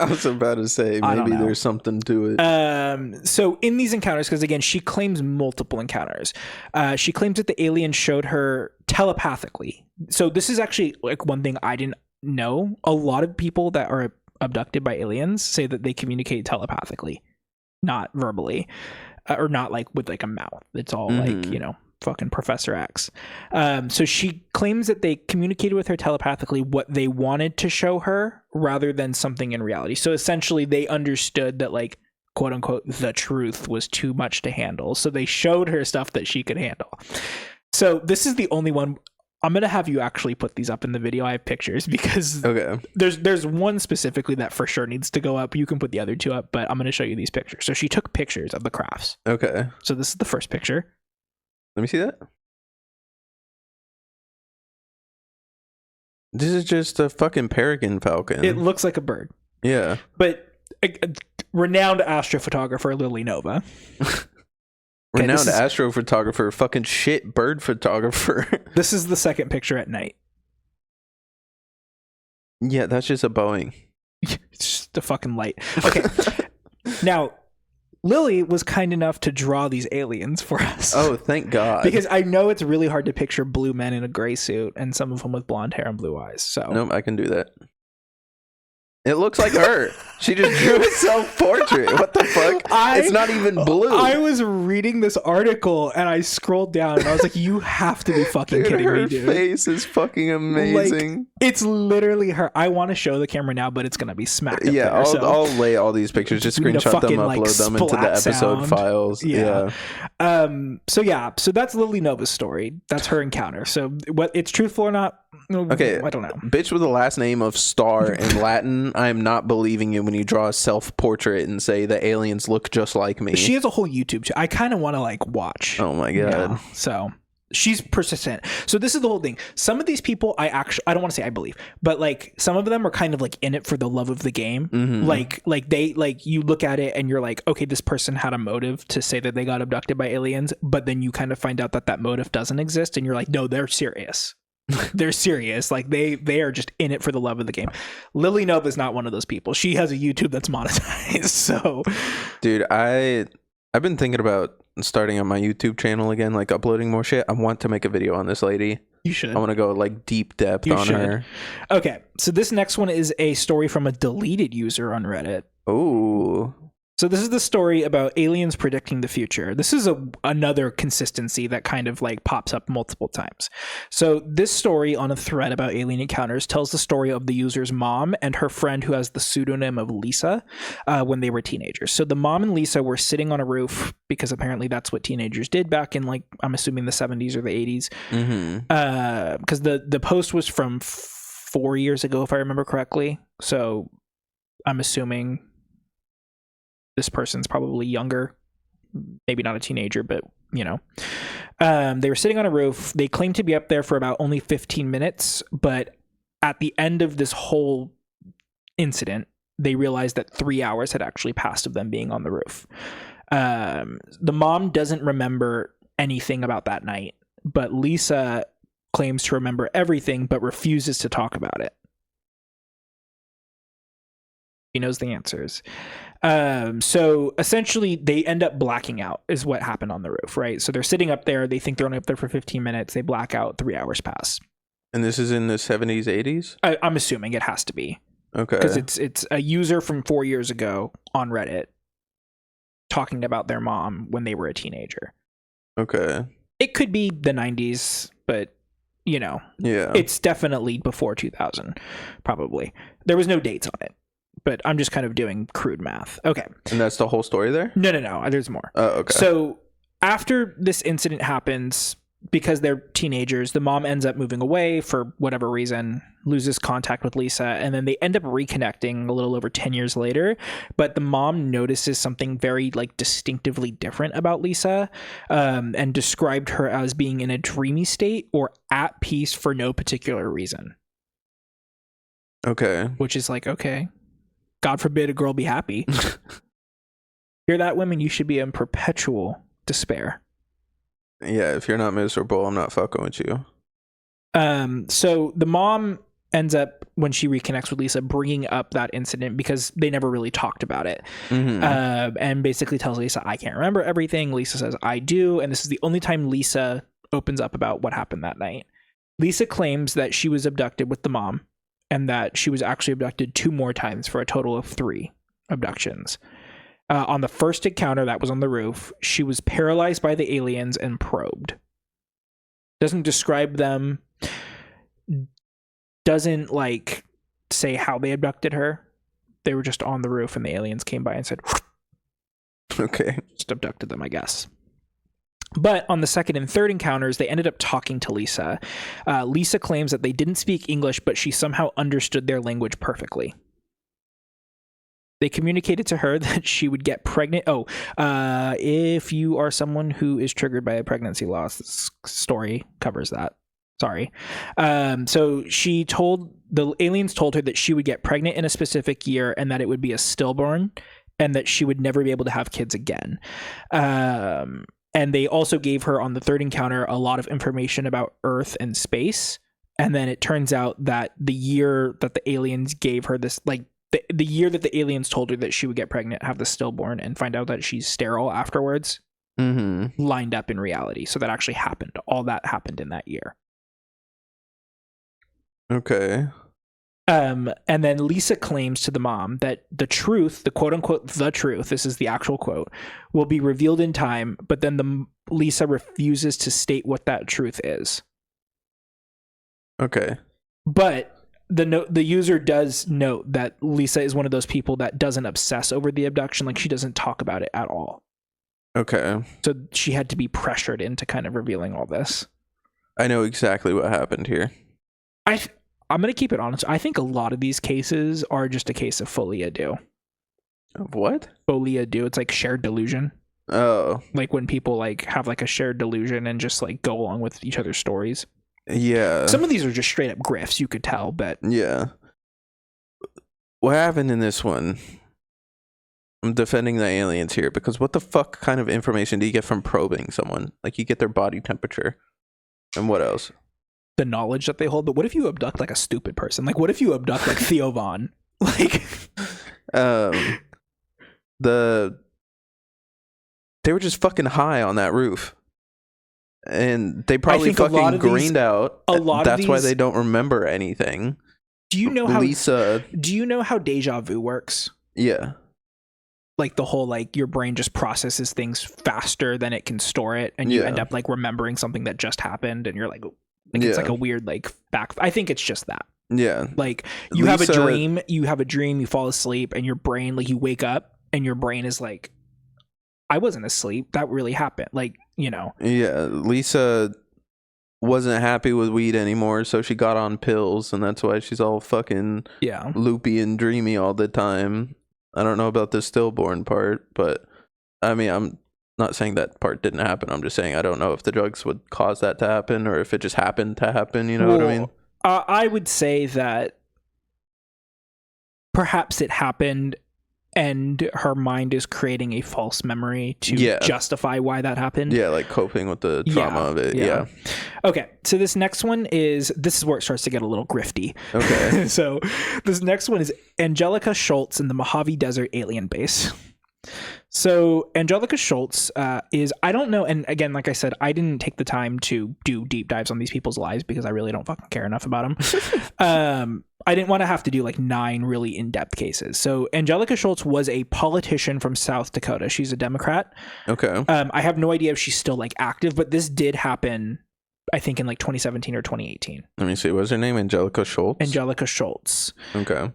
Speaker 2: was about to say maybe there's something to it.
Speaker 1: So in these encounters, because again, she claims multiple encounters. She claims that the aliens showed her telepathically. So this is actually like one thing I didn't know. A lot of people that are abducted by aliens say that they communicate telepathically, not verbally, or not like with like a mouth. It's all like, you know, fucking Professor X. So she claims that they communicated with her telepathically what they wanted to show her rather than something in reality. So essentially they understood that like, quote unquote, the truth was too much to handle. So they showed her stuff that she could handle. So this is the only one. I'm going to have you actually put these up in the video. I have pictures because there's one specifically that for sure needs to go up. You can put the other two up, but I'm going to show you these pictures. So she took pictures of the crafts.
Speaker 2: Okay.
Speaker 1: So this is the first picture.
Speaker 2: Let me see that. This is just a fucking peregrine falcon.
Speaker 1: It looks like a bird.
Speaker 2: Yeah.
Speaker 1: But a renowned astrophotographer Lily Nova.
Speaker 2: Renowned astrophotographer, fucking shit bird photographer.
Speaker 1: This is the second picture at night.
Speaker 2: Yeah, that's just a Boeing.
Speaker 1: It's just a fucking light. Okay. Now, Lily was kind enough to draw these aliens for us.
Speaker 2: Oh, thank God.
Speaker 1: Because I know it's really hard to picture blue men in a gray suit and some of them with blonde hair and blue eyes. So
Speaker 2: nope, I can do that. It looks like her. She just drew a self-portrait. What the fuck? It's not even blue.
Speaker 1: I was reading this article and I scrolled down and I was like, you have to be fucking kidding me, dude.
Speaker 2: Her face is fucking amazing.
Speaker 1: It's literally her. I want to show the camera now, but it's gonna be smack.
Speaker 2: Yeah,
Speaker 1: there,
Speaker 2: I'll lay all these pictures, just screenshot them, upload them into the episode files. Yeah.
Speaker 1: So that's Lily Nova's story. That's her encounter. So what it's truthful or not?
Speaker 2: Okay,
Speaker 1: I don't know.
Speaker 2: Bitch with the last name of Star in Latin. I am not believing you when you draw a self-portrait and say the aliens look just like me.
Speaker 1: She has a whole YouTube channel. I kind of want to like watch.
Speaker 2: Oh my god.
Speaker 1: So. She's persistent. So this is the whole thing. Some of these people I don't want to say I believe, but like some of them are kind of like in it for the love of the game.
Speaker 2: Mm-hmm.
Speaker 1: Like they like you look at it and you're like, okay, this person had a motive to say that they got abducted by aliens, but then you kind of find out that that motive doesn't exist and you're like, no, they're serious. They're serious. Like they are just in it for the love of the game. Lily Nova is not one of those people. She has a YouTube that's monetized. So
Speaker 2: dude, I've been thinking about starting on my YouTube channel again, like uploading more shit. I want to make a video on this lady.
Speaker 1: You should.
Speaker 2: I want to go like deep depth on her.
Speaker 1: Okay, so this next one is a story from a deleted user on Reddit.
Speaker 2: Oh.
Speaker 1: So this is the story about aliens predicting the future. This is another consistency that kind of like pops up multiple times. So this story on a thread about alien encounters tells the story of the user's mom and her friend who has the pseudonym of Lisa when they were teenagers. So the mom and Lisa were sitting on a roof because apparently that's what teenagers did back in like, I'm assuming the 70s or the 80s.
Speaker 2: Mm-hmm.
Speaker 1: Because the post was from 4 years ago, if I remember correctly. So I'm assuming this person's probably younger, maybe not a teenager, but you know. They were sitting on a roof. They claimed to be up there for about only 15 minutes, but at the end of this whole incident, they realized that 3 hours had actually passed of them being on the roof. The mom doesn't remember anything about that night, but Lisa claims to remember everything, but refuses to talk about it. He knows the answers. So essentially they end up blacking out is what happened on the roof, right? So they're sitting up there. They think they're only up there for 15 minutes. They black out. 3 hours pass.
Speaker 2: And this is in the 70s, 80s?
Speaker 1: I'm assuming it has to be.
Speaker 2: Okay.
Speaker 1: Because it's a user from 4 years ago on Reddit talking about their mom when they were a teenager.
Speaker 2: Okay.
Speaker 1: It could be the 90s, but you know,
Speaker 2: yeah,
Speaker 1: it's definitely before 2000, probably. There was no dates on it. But I'm just kind of doing crude math. Okay.
Speaker 2: And that's the whole story there?
Speaker 1: No. There's more.
Speaker 2: Oh, okay.
Speaker 1: So after this incident happens, because they're teenagers, the mom ends up moving away for whatever reason, loses contact with Lisa, and then they end up reconnecting a little over 10 years later. But the mom notices something very like distinctively different about Lisa, and described her as being in a dreamy state or at peace for no particular reason.
Speaker 2: Okay.
Speaker 1: Which is like, okay. God forbid a girl be happy. Hear that, women? You should be in perpetual despair.
Speaker 2: Yeah, if you're not miserable, I'm not fucking with you.
Speaker 1: So the mom ends up, when she reconnects with Lisa, bringing up that incident because they never really talked about it.
Speaker 2: Mm-hmm.
Speaker 1: And basically tells Lisa, I can't remember everything. Lisa says, I do. And this is the only time Lisa opens up about what happened that night. Lisa claims that she was abducted with the mom, and that she was actually abducted 2 more times for a total of 3 abductions. On the first encounter that was on the roof, she was paralyzed by the aliens and probed. Doesn't describe them. Doesn't like say how they abducted her. They were just on the roof and the aliens came by and said,
Speaker 2: okay,
Speaker 1: just abducted them, I guess. But on the second and third encounters, they ended up talking to Lisa. Lisa claims that they didn't speak English, but she somehow understood their language perfectly. They communicated to her that she would get pregnant. If you are someone who is triggered by a pregnancy loss, this story covers that. Sorry. So the aliens told her that she would get pregnant in a specific year and that it would be a stillborn and that she would never be able to have kids again. And they also gave her on the third encounter a lot of information about Earth and space. And then it turns out that the year that the aliens gave her this, like the year that the aliens told her that she would get pregnant, have the stillborn, and find out that she's sterile afterwards, lined up in reality. So that actually happened. All that happened in that year.
Speaker 2: Okay.
Speaker 1: And then Lisa claims to the mom that the truth, the quote unquote, the truth, this is the actual quote, will be revealed in time. But then Lisa refuses to state what that truth is.
Speaker 2: Okay.
Speaker 1: But the user does note that Lisa is one of those people that doesn't obsess over the abduction. Like, she doesn't talk about it at all.
Speaker 2: Okay.
Speaker 1: So she had to be pressured into kind of revealing all this.
Speaker 2: I know exactly what happened here.
Speaker 1: I'm going to keep it honest. I think a lot of these cases are just a case of folie à deux.
Speaker 2: Of what?
Speaker 1: Folie à deux. It's like shared delusion.
Speaker 2: Oh.
Speaker 1: Like when people like have like a shared delusion and just like go along with each other's stories.
Speaker 2: Yeah.
Speaker 1: Some of these are just straight up grifts, you could tell, but...
Speaker 2: Yeah. What happened in this one? I'm defending the aliens here, because what the fuck kind of information do you get from probing someone? Like, you get their body temperature. And what else?
Speaker 1: The knowledge that they hold. But what if you abduct like a stupid person? Like, what if you abduct like Theo Von? Like...
Speaker 2: They were just fucking high on that roof. And they probably fucking greened out. That's why they don't remember anything.
Speaker 1: Do you know
Speaker 2: Lisa?
Speaker 1: Do you know how deja vu works?
Speaker 2: Yeah.
Speaker 1: Like the whole like your brain just processes things faster than it can store it, and you end up like remembering something that just happened, and you're like it's like a weird like back. I think it's just that.
Speaker 2: Yeah.
Speaker 1: Like you have a dream, you fall asleep, and your brain, like, you wake up and your brain is like, I wasn't asleep. That really happened. Like, you know. Yeah.
Speaker 2: Lisa wasn't happy with weed anymore, so she got on pills, and that's why she's all fucking loopy and dreamy all the time. I don't know about the stillborn part, but I mean, I'm not saying that part didn't happen. I'm just saying I don't know if the drugs would cause that to happen or if it just happened to happen. You know what I mean?
Speaker 1: I would say that perhaps it happened, and her mind is creating a false memory to justify why that happened.
Speaker 2: Yeah, like coping with the trauma of it. Yeah.
Speaker 1: Okay, so this next one is where it starts to get a little grifty.
Speaker 2: Okay.
Speaker 1: So this next one is Angelica Schultz in the Mojave Desert alien base. So Angelica Schultz is, I don't know, and again, like I said, I didn't take the time to do deep dives on these people's lives because I really don't fucking care enough about them. I didn't want to have to do like 9 really in-depth cases. So Angelica Schultz was a politician from South Dakota. She's a Democrat.
Speaker 2: Okay.
Speaker 1: I have no idea if she's still like active, but this did happen, I think, in like 2017 or 2018.
Speaker 2: Let me see. What's her name? Angelica Schultz?
Speaker 1: Angelica Schultz.
Speaker 2: Okay.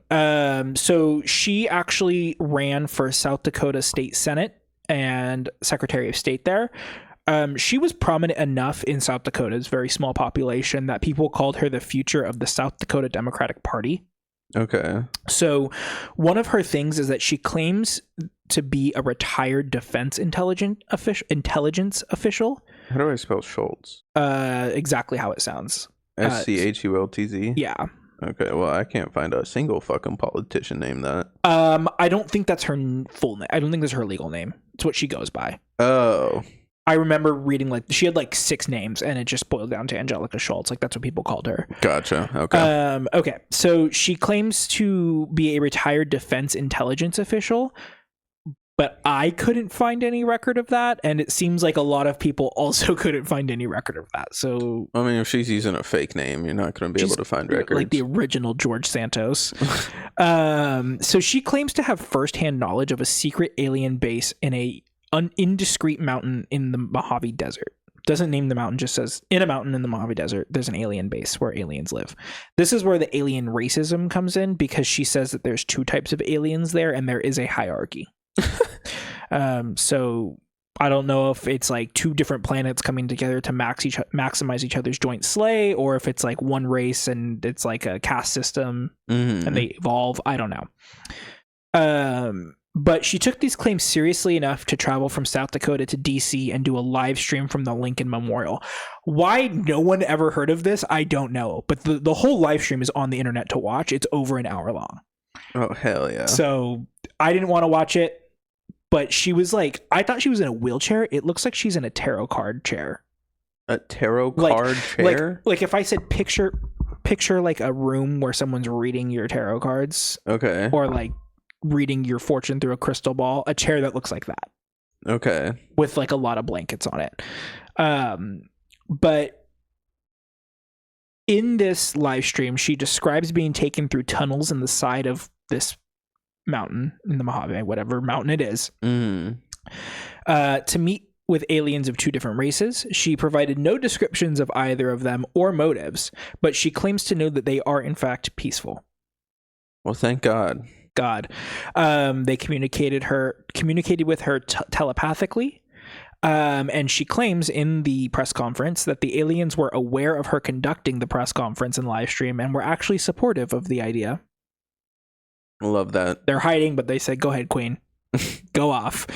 Speaker 1: So she actually ran for South Dakota State Senate and Secretary of State there. She was prominent enough in South Dakota's very small population that people called her the future of the South Dakota Democratic Party.
Speaker 2: Okay.
Speaker 1: So one of her things is that she claims to be a retired defense intelligence official.
Speaker 2: How do I spell Schultz?
Speaker 1: Exactly how it sounds.
Speaker 2: SCHULTZ?
Speaker 1: Yeah.
Speaker 2: Okay, well, I can't find a single fucking politician named that.
Speaker 1: I don't think that's her full name. I don't think that's her legal name. It's what she goes by.
Speaker 2: Oh.
Speaker 1: I remember reading, like, she had like 6 names, and it just boiled down to Angelica Schultz. Like, that's what people called her.
Speaker 2: Gotcha. Okay.
Speaker 1: Okay. So she claims to be a retired defense intelligence official, but I couldn't find any record of that, and it seems like a lot of people also couldn't find any record of that. So,
Speaker 2: I mean, if she's using a fake name, you're not going to be able to find records.
Speaker 1: Like the original George Santos. So she claims to have firsthand knowledge of a secret alien base in an indiscreet mountain in the Mojave Desert. Doesn't name the mountain, just says in a mountain in the Mojave Desert, there's an alien base where aliens live. This is where the alien racism comes in, because she says that there's 2 types of aliens there, and there is a hierarchy. So I don't know if it's like 2 different planets coming together to maximize each other's joint slay, or if it's like one race and it's like a caste system and they evolve. I don't know. But she took these claims seriously enough to travel from South Dakota to DC and do a live stream from the Lincoln Memorial. Why no one ever heard of this, I don't know. But the whole live stream is on the internet to watch. It's over an hour long.
Speaker 2: Oh, hell yeah.
Speaker 1: So I didn't want to watch it, but she was like, I thought she was in a wheelchair. It looks like she's in a tarot card chair.
Speaker 2: A tarot card chair?
Speaker 1: Like if I said picture like a room where someone's reading your tarot cards.
Speaker 2: Okay.
Speaker 1: Or like reading your fortune through a crystal ball, a chair that looks like that.
Speaker 2: Okay.
Speaker 1: With like a lot of blankets on it. But in this live stream, she describes being taken through tunnels in the side of this mountain in the Mojave, whatever mountain it is, to meet with aliens of two different races. She provided no descriptions of either of them or motives, but she claims to know that they are in fact peaceful.
Speaker 2: Well, thank God.
Speaker 1: They communicated with her telepathically. And she claims in the press conference that the aliens were aware of her conducting the press conference and live stream and were actually supportive of the idea.
Speaker 2: Love that.
Speaker 1: They're hiding, but they said, go ahead, queen. Go off.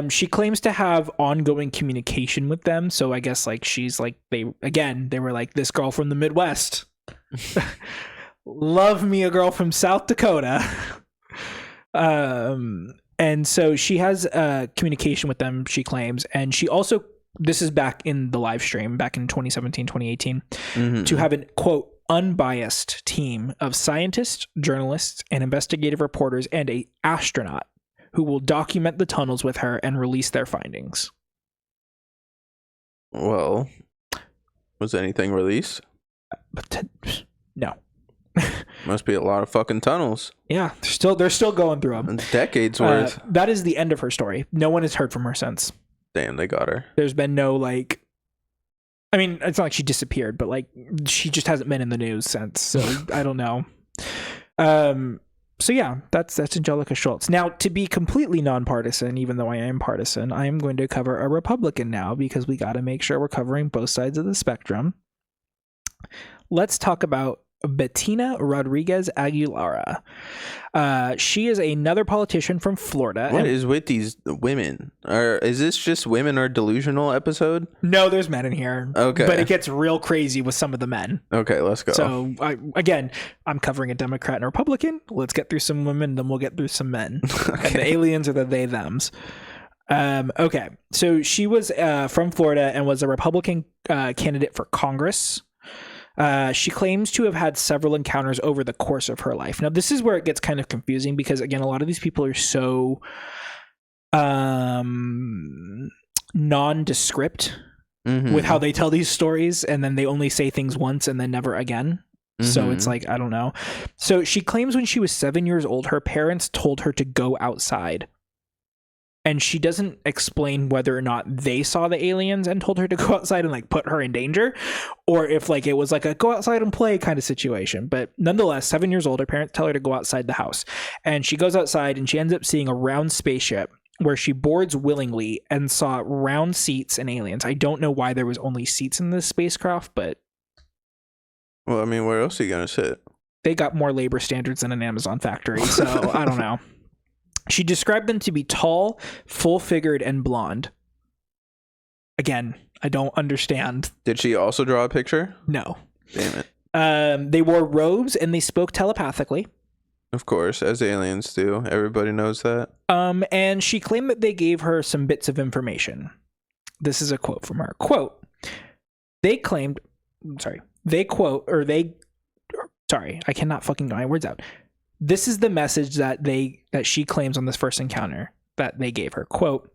Speaker 1: She claims to have ongoing communication with them. So I guess like she's like, they were like, this girl from the Midwest. Love me a girl from South Dakota. And so she has communication with them, she claims. And she also, this is back in the live stream, back in 2017, 2018, to have an, quote, unbiased team of scientists, journalists, and investigative reporters, and an astronaut who will document the tunnels with her and release their findings.
Speaker 2: Well, was anything released?
Speaker 1: No.
Speaker 2: Must be a lot of fucking tunnels.
Speaker 1: Yeah, they're still going through them.
Speaker 2: Decades worth.
Speaker 1: That is the end of her story. No one has heard from her since.
Speaker 2: Damn, they got her.
Speaker 1: There's been no like. I mean, it's not like she disappeared, but like she just hasn't been in the news since. So I don't know. So yeah, that's Angelica Schultz. Now, to be completely nonpartisan, even though I am partisan, I am going to cover a Republican now because we got to make sure we're covering both sides of the spectrum. Let's talk about Bettina Rodriguez Aguilar. She is another politician from Florida.
Speaker 2: What is with these women? Is this just women are delusional episode?
Speaker 1: No, there's men in here.
Speaker 2: Okay.
Speaker 1: But it gets real crazy with some of the men.
Speaker 2: Okay, let's go.
Speaker 1: So, I'm covering a Democrat and a Republican. Let's get through some women, then we'll get through some men. Okay. And the aliens are the they-thems. Okay. So she was from Florida and was a Republican candidate for Congress. She claims to have had several encounters over the course of her life. Now, this is where it gets kind of confusing because, again, a lot of these people are so nondescript with how they tell these stories, and then they only say things once and then never again. So it's like, I don't know. So she claims when she was 7 years old, her parents told her to go outside. And she doesn't explain whether or not they saw the aliens and told her to go outside and like put her in danger, or if like it was like a go outside and play kind of situation. But nonetheless, 7 years old, her parents tell her to go outside the house, and she goes outside and she ends up seeing a round spaceship where she boards willingly and saw round seats and aliens. I don't know why there was only seats in this spacecraft, but
Speaker 2: well, I mean, where else are you gonna sit?
Speaker 1: They got more labor standards than an Amazon factory, so I don't know. She described them to be tall, full-figured, and blonde. Again, I don't understand.
Speaker 2: Did she also draw a picture?
Speaker 1: No.
Speaker 2: Damn it.
Speaker 1: They wore robes and they spoke telepathically.
Speaker 2: Of course, as aliens do. Everybody knows that.
Speaker 1: And she claimed that they gave her some bits of information. This is a quote from her. Quote, I cannot fucking get my words out. This is the message that she claims on this first encounter that they gave her. Quote,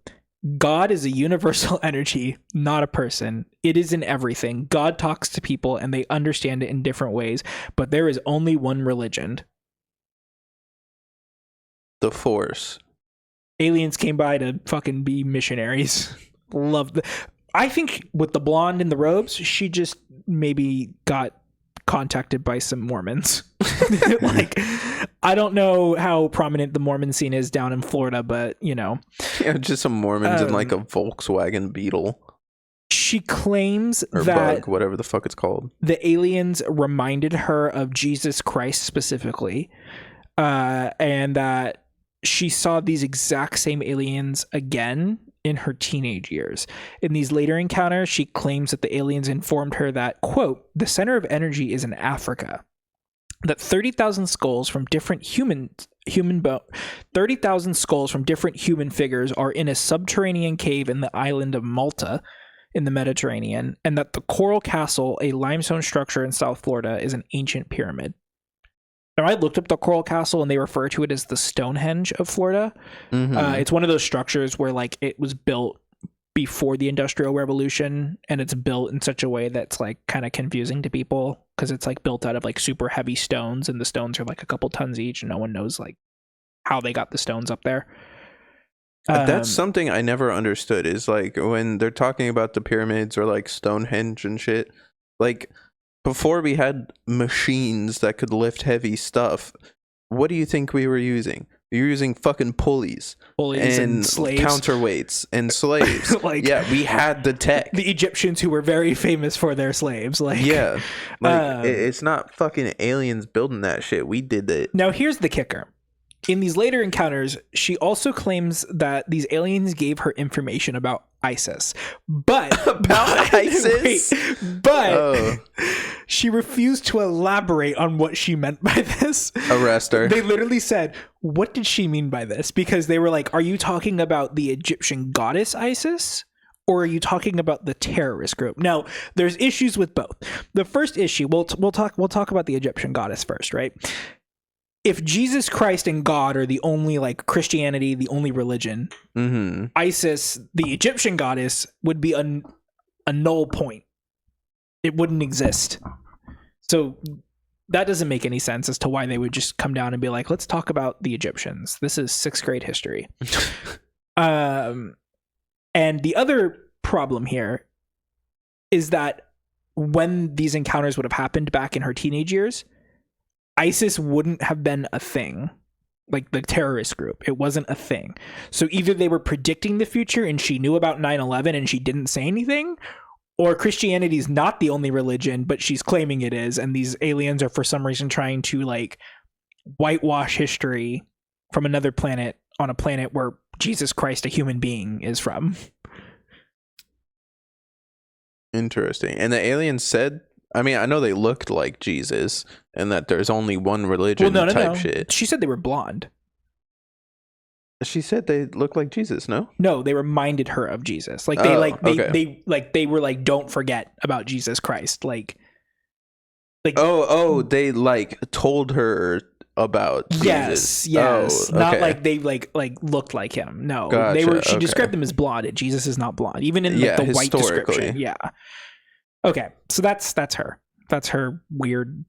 Speaker 1: God is a universal energy, not a person. It is in everything. God talks to people and they understand it in different ways, but there is only one religion.
Speaker 2: The Force.
Speaker 1: Aliens came by to fucking be missionaries. I think with the blonde in the robes, she just maybe got contacted by some Mormons. Like, I don't know how prominent the Mormon scene is down in Florida, but you know,
Speaker 2: yeah, just some Mormons in like a Volkswagen Beetle.
Speaker 1: She claims
Speaker 2: or
Speaker 1: that
Speaker 2: bug, whatever the fuck it's called,
Speaker 1: the aliens reminded her of Jesus Christ specifically, and that she saw these exact same aliens again in her teenage years. In these later encounters, she claims that the aliens informed her that, quote, the center of energy is in Africa, that 30,000 skulls from different human 30,000 skulls from different human figures are in a subterranean cave in the island of Malta in the Mediterranean, and that the Coral Castle, a limestone structure in South Florida, is an ancient pyramid. Now, I looked up the Coral Castle, and they refer to it as the Stonehenge of Florida. It's one of those structures where, like, it was built before the Industrial Revolution, and it's built in such a way that's, like, kind of confusing to people because it's, like, built out of, like, super heavy stones, and the stones are, like, a couple tons each, and no one knows, like, how they got the stones up there.
Speaker 2: That's something I never understood, is like when they're talking about the pyramids or like Stonehenge and shit, like before we had machines that could lift heavy stuff, what do you think we were using? We were using fucking pulleys and
Speaker 1: slaves,
Speaker 2: counterweights and slaves.
Speaker 1: Like,
Speaker 2: yeah, we had the tech.
Speaker 1: The Egyptians, who were very famous for their slaves, like,
Speaker 2: yeah, like it's not fucking aliens building that shit. We did it.
Speaker 1: Now here's the kicker. In these later encounters, she also claims that these aliens gave her information about ISIS. But
Speaker 2: about ISIS?
Speaker 1: She refused to elaborate on what she meant by this.
Speaker 2: Arrest her.
Speaker 1: They literally said, what did she mean by this? Because they were like, are you talking about the Egyptian goddess ISIS? Or are you talking about the terrorist group? Now, there's issues with both. The first issue, we'll talk about the Egyptian goddess first, right? If Jesus Christ and God are the only, like, Christianity, the only religion, ISIS, the Egyptian goddess, would be a null point. It wouldn't exist. So that doesn't make any sense as to why they would just come down and be like, let's talk about the Egyptians. This is 6th grade history. And the other problem here is that when these encounters would have happened back in her teenage years, ISIS wouldn't have been a thing, like the terrorist group. It wasn't a thing. So either they were predicting the future and she knew about 9/11 and she didn't say anything, or Christianity is not the only religion, but she's claiming it is, and these aliens are for some reason trying to, like, whitewash history from another planet on a planet where Jesus Christ, a human being, is from.
Speaker 2: Interesting. And the aliens said, I mean, I know they looked like Jesus and that there's only one religion type shit.
Speaker 1: She said they were blonde.
Speaker 2: She said they looked like Jesus, no?
Speaker 1: No, they reminded her of Jesus. Like they were like, don't forget about Jesus Christ. Like
Speaker 2: they like told her about Jesus.
Speaker 1: Yes. Okay. Not like they like looked like him. No. Gotcha. She described them as blonde. Jesus is not blonde. Even in the white description. Yeah. Okay. So that's her. That's her weird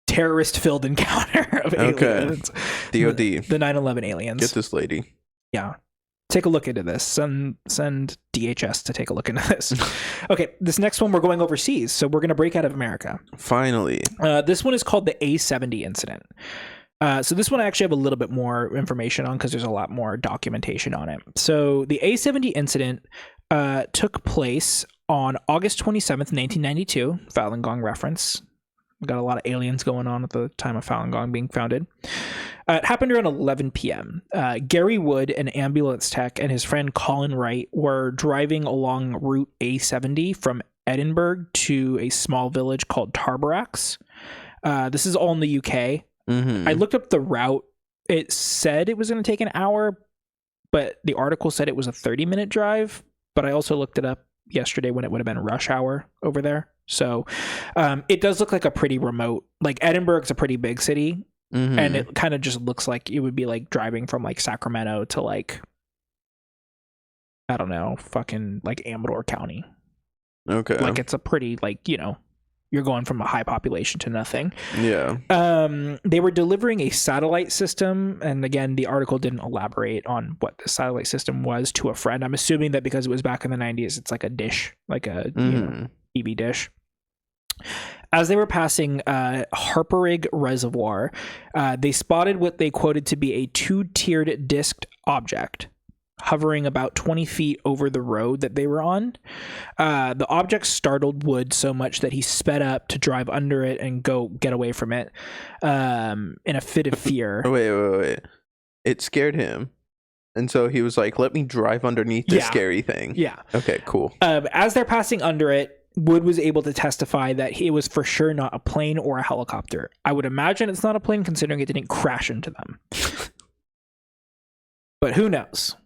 Speaker 1: terrorist-filled encounter of aliens.
Speaker 2: DOD.
Speaker 1: The 9/11 aliens.
Speaker 2: Get this lady.
Speaker 1: Yeah. Take a look into this. Send DHS to take a look into this. Okay, this next one, we're going overseas, so we're going to break out of America.
Speaker 2: Finally.
Speaker 1: This one is called the A70 incident. So this one I actually have a little bit more information on because there's a lot more documentation on it. So the A70 incident took place on August 27th, 1992. Falun Gong reference. We got a lot of aliens going on at the time of Falun Gong being founded. It happened around 11 p.m. Gary Wood, an ambulance tech, and his friend Colin Wright were driving along Route A70 from Edinburgh to a small village called Tarberax. This is all in the UK. I looked up the route. It said it was going to take an hour, but the article said it was a 30-minute drive. But I also looked it up yesterday when it would have been rush hour over there. So it does look like a pretty remote, like Edinburgh's a pretty big city. And it kind of just looks like it would be like driving from like Sacramento to like, I don't know, fucking like Amador County.
Speaker 2: Okay.
Speaker 1: Like it's a pretty, like, you know, you're going from a high population to nothing.
Speaker 2: Yeah.
Speaker 1: They were delivering a satellite system. And again, the article didn't elaborate on what the satellite system was to a friend. I'm assuming that because it was back in the 90s, it's like a dish, like a you know, TV dish. As they were passing Harperig Reservoir, they spotted what they quoted to be a two-tiered disked object hovering about 20 feet over the road that they were on. The object startled Wood so much that he sped up to drive under it and go get away from it in a fit of fear.
Speaker 2: Wait. It scared him. And so he was like, let me drive underneath this scary thing.
Speaker 1: Yeah.
Speaker 2: Okay, cool.
Speaker 1: As they're passing under it, Wood was able to testify that it was for sure not a plane or a helicopter. I would imagine it's not a plane considering it didn't crash into them. But who knows?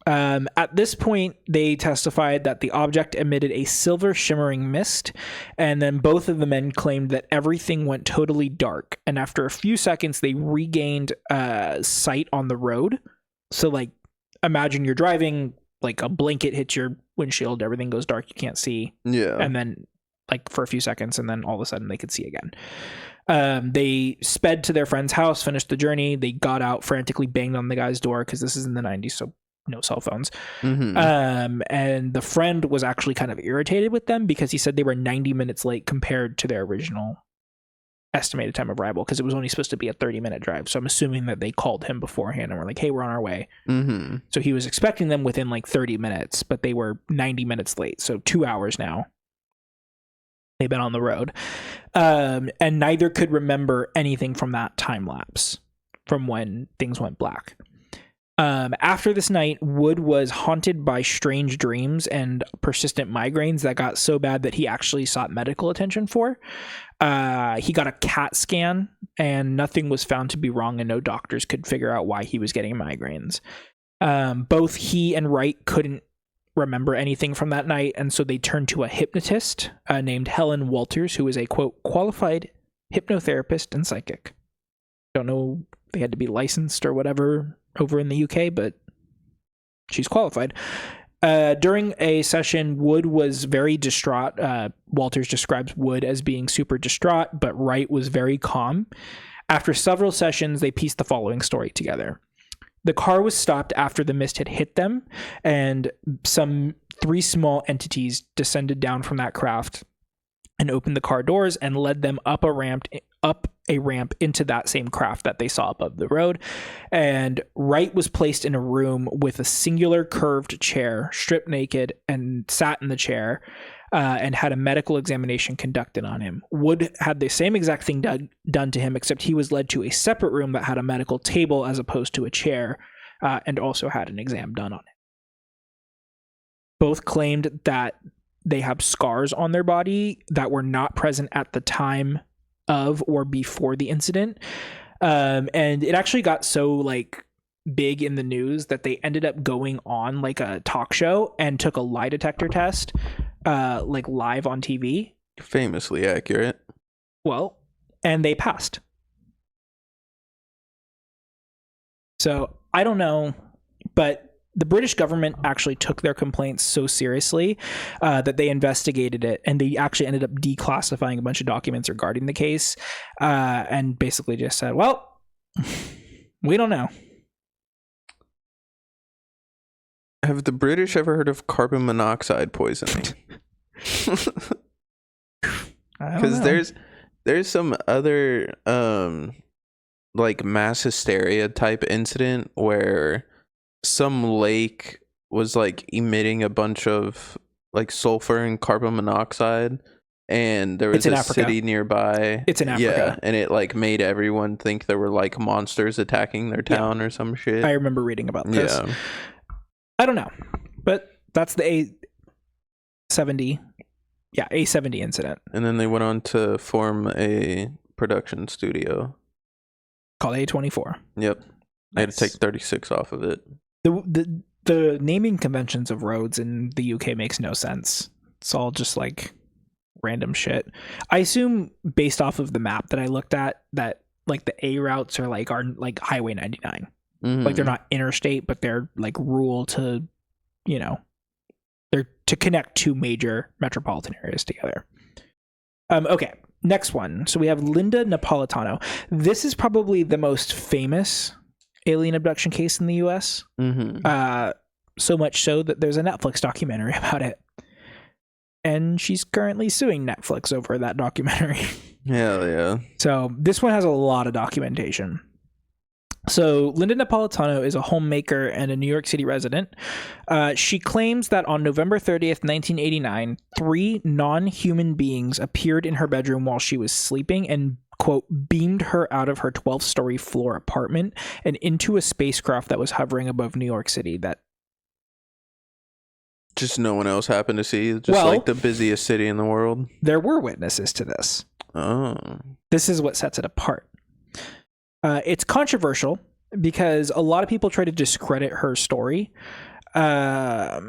Speaker 1: At this point, they testified that the object emitted a silver shimmering mist, and then both of the men claimed that everything went totally dark. And after a few seconds, they regained sight on the road. So, like, imagine you're driving, like a blanket hits your windshield, everything goes dark, you can't see.
Speaker 2: Yeah.
Speaker 1: And then, like, for a few seconds, and then all of a sudden they could see again. They sped to their friend's house, finished the journey. They got out, frantically banged on the guy's door because this is in the 90s, so no cell phones. And the friend was actually kind of irritated with them because he said they were 90 minutes late compared to their original estimated time of arrival, because it was only supposed to be a 30-minute drive. So I'm assuming that they called him beforehand and were like, hey, we're on our way. So he was expecting them within like 30 minutes, but they were 90 minutes late. So 2 hours now they've been on the road. And neither could remember anything from that time lapse from when things went black. After this night, Wood was haunted by strange dreams and persistent migraines that got so bad that he actually sought medical attention for. He got a CAT scan and nothing was found to be wrong, and no doctors could figure out why he was getting migraines. Both he and Wright couldn't remember anything from that night, and so they turned to a hypnotist named Helen Walters, who is a, quote, qualified hypnotherapist and psychic. Don't know if they had to be licensed or whatever over in the UK, but she's qualified. During a session, Wood was very distraught. Walters describes Wood as being super distraught, but Wright was very calm. After several sessions, they pieced the following story together. The car was stopped after the mist had hit them, and some 3 small entities descended down from that craft and opened the car doors and led them up a ramp into that same craft that they saw above the road. And Wright was placed in a room with a singular curved chair, stripped naked, and sat in the chair and had a medical examination conducted on him. Wood had the same exact thing done to him, except he was led to a separate room that had a medical table as opposed to a chair, and also had an exam done on it. Both claimed that they have scars on their body that were not present at the time of or before the incident. And it actually got so like big in the news that they ended up going on like a talk show and took a lie detector test like live on TV.
Speaker 2: Famously accurate.
Speaker 1: Well, and they passed. So I don't know, but the British government actually took their complaints so seriously that they investigated it, and they actually ended up declassifying a bunch of documents regarding the case, and basically just said, well, we don't know.
Speaker 2: Have the British ever heard of carbon monoxide poisoning? Because there's some other like mass hysteria type incident where some lake was like emitting a bunch of like sulfur and carbon monoxide, and there was a city nearby.
Speaker 1: It's in Africa.
Speaker 2: Yeah, and it like made everyone think there were like monsters attacking their town or some shit.
Speaker 1: I remember reading about this. Yeah. I don't know, but that's the A70 incident.
Speaker 2: And then they went on to form a production studio
Speaker 1: called A24.
Speaker 2: Yep. They had to take 36 off of it.
Speaker 1: The naming conventions of roads in the UK makes no sense. It's all just like random shit. I assume based off of the map that I looked at that like the A routes are like Highway 99. Like they're not interstate, but they're like rural to, they're to connect 2 major metropolitan areas together. Okay, next one. So we have Linda Napolitano. This is probably the most famous alien abduction case in the US. So much so that there's a Netflix documentary about it. And she's currently suing Netflix over that documentary.
Speaker 2: Hell yeah.
Speaker 1: So this one has a lot of documentation. So Linda Napolitano is a homemaker and a New York City resident. She claims that on November 30th, 1989, 3 non-human beings appeared in her bedroom while she was sleeping and, quote, beamed her out of her 12-story floor apartment and into a spacecraft that was hovering above New York City that
Speaker 2: just no one else happened to see. Just like the busiest city in the world.
Speaker 1: There were witnesses to this.
Speaker 2: Oh.
Speaker 1: This is what sets it apart. It's controversial because a lot of people try to discredit her story.
Speaker 2: My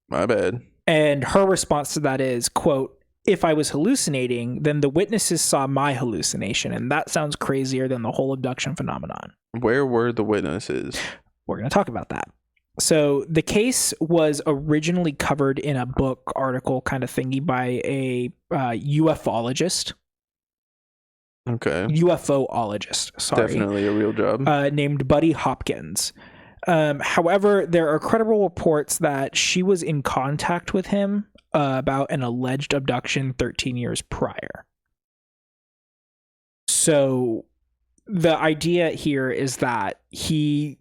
Speaker 2: bad.
Speaker 1: And her response to that is, quote, if I was hallucinating, then the witnesses saw my hallucination, and that sounds crazier than the whole abduction phenomenon.
Speaker 2: Where were the witnesses?
Speaker 1: We're going to talk about that. So the case was originally covered in a book article kind of thingy by a ufologist.
Speaker 2: Okay.
Speaker 1: UFOologist, sorry.
Speaker 2: Definitely a real job.
Speaker 1: Named Buddy Hopkins. However, there are credible reports that she was in contact with him about an alleged abduction 13 years prior. So the idea here is that she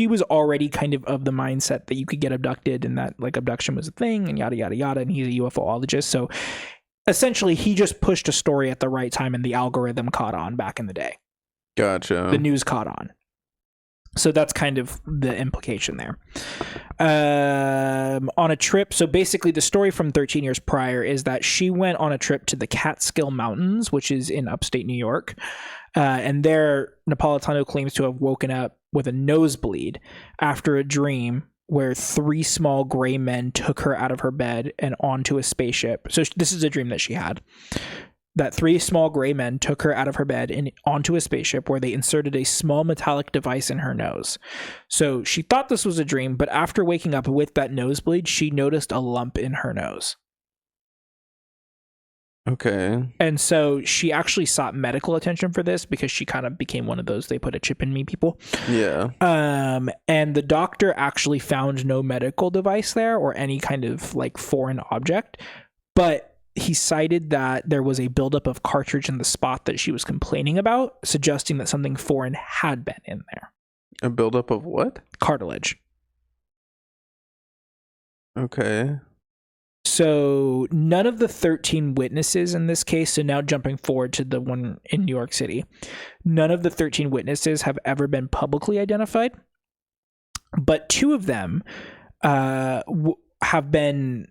Speaker 1: was already kind of the mindset that you could get abducted and that like abduction was a thing and yada, yada, yada. And he's a UFOologist. So essentially he just pushed a story at the right time and the algorithm caught on back in the day.
Speaker 2: Gotcha.
Speaker 1: The news caught on. So that's kind of the implication there. On a trip, so basically the story from 13 years prior is that she went on a trip to the Catskill Mountains, which is in upstate New York. And there, Napolitano claims to have woken up with a nosebleed after a dream where 3 small gray men took her out of her bed and onto a spaceship. So this is a dream that she had. That 3 small gray men took her out of her bed and onto a spaceship where they inserted a small metallic device in her nose. So she thought this was a dream, but after waking up with that nosebleed, she noticed a lump in her nose.
Speaker 2: Okay.
Speaker 1: And so she actually sought medical attention for this because she kind of became one of those they put a chip in me people.
Speaker 2: Yeah.
Speaker 1: And the doctor actually found no medical device there or any kind of like foreign object, but he cited that there was a buildup of cartridge in the spot that she was complaining about, suggesting that something foreign had been in there.
Speaker 2: A buildup of what?
Speaker 1: Cartilage.
Speaker 2: Okay.
Speaker 1: So none of the 13 witnesses in this case, so now jumping forward to the one in New York City, none of the 13 witnesses have ever been publicly identified, but 2 of them have been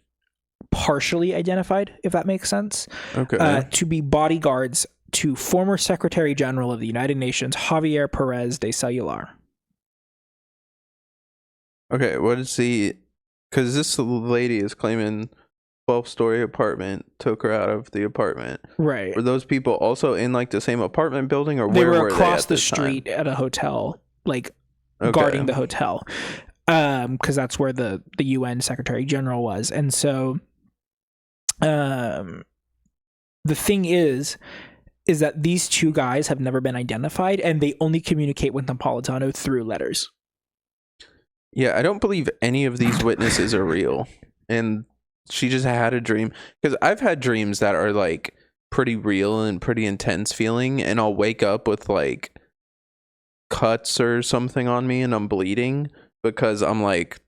Speaker 1: partially identified, if that makes sense.
Speaker 2: Okay.
Speaker 1: To be bodyguards to former Secretary General of the United Nations, Javier Perez de Celular.
Speaker 2: Okay, what is the... Because this lady is claiming 12-story apartment took her out of the apartment.
Speaker 1: Right.
Speaker 2: Were those people also in like the same apartment building, or
Speaker 1: they
Speaker 2: where
Speaker 1: were
Speaker 2: were
Speaker 1: across
Speaker 2: they
Speaker 1: the street
Speaker 2: time?
Speaker 1: at a hotel, like guarding the hotel, because that's where the UN Secretary General was. And so the thing is that these 2 guys have never been identified, and they only communicate with Napolitano through letters.
Speaker 2: Yeah, I don't believe any of these witnesses are real. And she just had a dream. Because I've had dreams that are like pretty real and pretty intense feeling. And I'll wake up with like cuts or something on me and I'm bleeding. Because I'm like,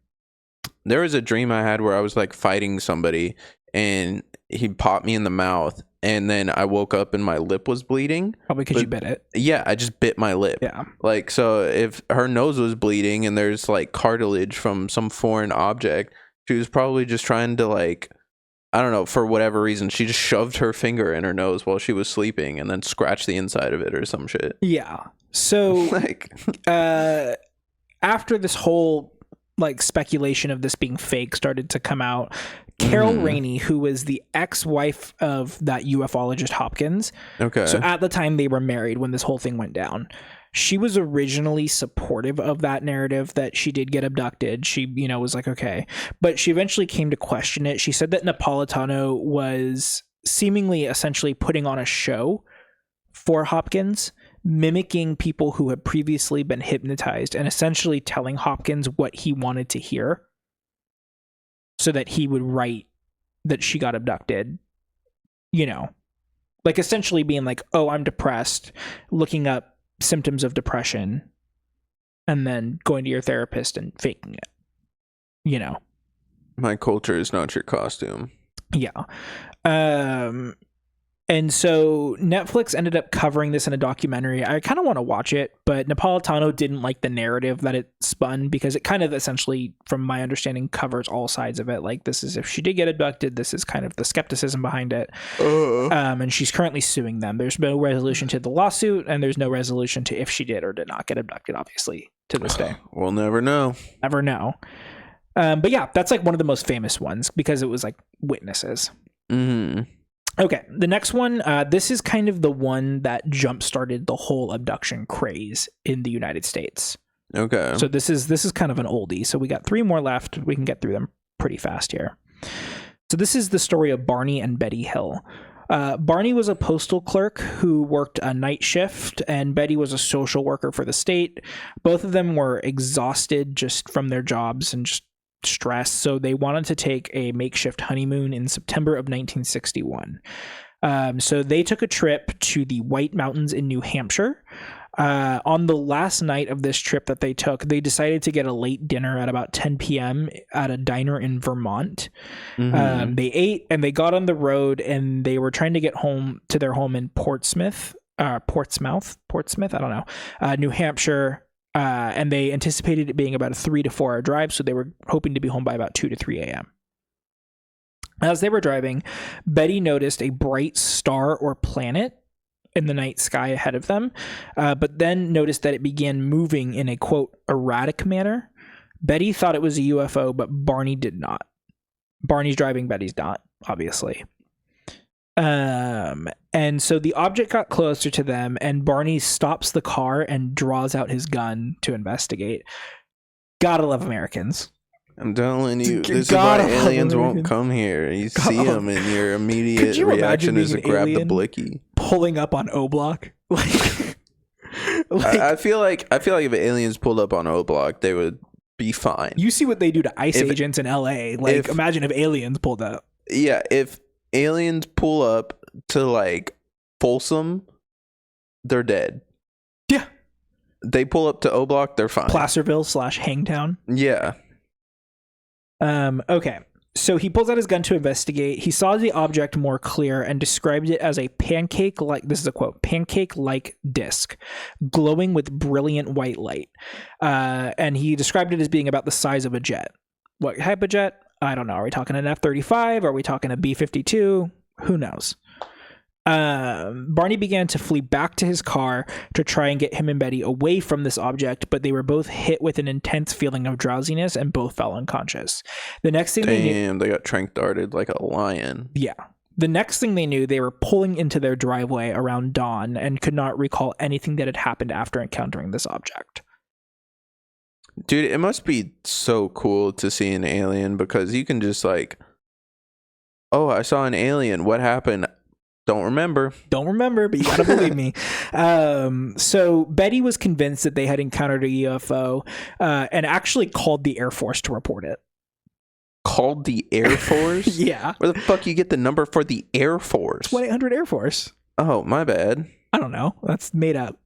Speaker 2: there was a dream I had where I was like fighting somebody and he popped me in the mouth. And then I woke up and my lip was bleeding.
Speaker 1: Probably because you bit it.
Speaker 2: Yeah, I just bit my lip.
Speaker 1: Yeah.
Speaker 2: Like, so if her nose was bleeding and there's like cartilage from some foreign object, she was probably just trying to like, I don't know, for whatever reason, she just shoved her finger in her nose while she was sleeping and then scratched the inside of it or some shit.
Speaker 1: Yeah. So
Speaker 2: like,
Speaker 1: after this whole like speculation of this being fake started to come out, Carol Rainey, who was the ex-wife of that ufologist Hopkins.
Speaker 2: Okay.
Speaker 1: So at the time they were married when this whole thing went down. She was originally supportive of that narrative that she did get abducted. She, was like, okay. But she eventually came to question it. She said that Napolitano was seemingly essentially putting on a show for Hopkins, mimicking people who had previously been hypnotized and essentially telling Hopkins what he wanted to hear, so that he would write that she got abducted, like essentially being like, oh, I'm depressed, looking up symptoms of depression, and then going to your therapist and faking it,
Speaker 2: My culture is not your costume.
Speaker 1: Yeah. And so Netflix ended up covering this in a documentary. I kind of want to watch it, but Napolitano didn't like the narrative that it spun because it kind of essentially, from my understanding, covers all sides of it. Like, this is if she did get abducted, this is kind of the skepticism behind it. And she's currently suing them. There's no resolution to the lawsuit, and there's no resolution to if she did or did not get abducted, obviously, to this day.
Speaker 2: We'll never know.
Speaker 1: Never know. But yeah, that's like one of the most famous ones because it was like witnesses.
Speaker 2: Mm-hmm.
Speaker 1: Okay, the next one, this is kind of the one that jump-started the whole abduction craze in the United States.
Speaker 2: Okay.
Speaker 1: So this is kind of an oldie. So we got 3 more left. We can get through them pretty fast here. So this is the story of Barney and Betty Hill. Barney was a postal clerk who worked a night shift, and Betty was a social worker for the state. Both of them were exhausted just from their jobs and just stress, so they wanted to take a makeshift honeymoon in September of 1961. So they took a trip to the White Mountains in New Hampshire. On the last night of this trip that they took, they decided to get a late dinner at about 10 p.m. at a diner in Vermont. They ate and they got on the road, and they were trying to get home to their home in Portsmouth, I don't know, New Hampshire. And they anticipated it being about a 3 to 4 hour drive, so they were hoping to be home by about 2 to 3 a.m. As they were driving, Betty noticed a bright star or planet in the night sky ahead of them, but then noticed that it began moving in a, quote, erratic manner. Betty thought it was a UFO, but Barney did not. Barney's driving, Betty's not, obviously. And so the object got closer to them, and Barney stops the car and draws out his gun to investigate. Gotta love Americans.
Speaker 2: I'm telling you, this is why aliens won't come here. You see them, and your immediate reaction is to grab the blicky.
Speaker 1: Pulling up on O-Block.
Speaker 2: I feel like if aliens pulled up on O-Block, they would be fine.
Speaker 1: You see what they do to ICE agents in LA. Like, imagine if aliens pulled up.
Speaker 2: Yeah, if aliens pull up to, like, Folsom, they're dead.
Speaker 1: Yeah.
Speaker 2: They pull up to O-Block, they're fine.
Speaker 1: Placerville/Hangtown.
Speaker 2: Yeah.
Speaker 1: Okay. So he pulls out his gun to investigate. He saw the object more clear and described it as a pancake-like, this is a quote, pancake-like disc, glowing with brilliant white light. And he described it as being about the size of a jet. What type of jet? I don't know. Are we talking an F-35? Are we talking a B-52? Who knows? Barney began to flee back to his car to try and get him and Betty away from this object, but they were both hit with an intense feeling of drowsiness and both fell unconscious. The next thing
Speaker 2: they got trank darted like a lion.
Speaker 1: Yeah. The next thing they knew, they were pulling into their driveway around dawn and could not recall anything that had happened after encountering this object.
Speaker 2: Dude, it must be so cool to see an alien, because you can just like, oh, I saw an alien. What happened? Don't remember, but you gotta believe me.
Speaker 1: So Betty was convinced that they had encountered a UFO, and actually called the Air Force to report it.
Speaker 2: Called the Air Force?
Speaker 1: Yeah.
Speaker 2: Where the fuck you get the number for the Air Force?
Speaker 1: 1-800 Air Force.
Speaker 2: Oh, my bad.
Speaker 1: I don't know. That's made up.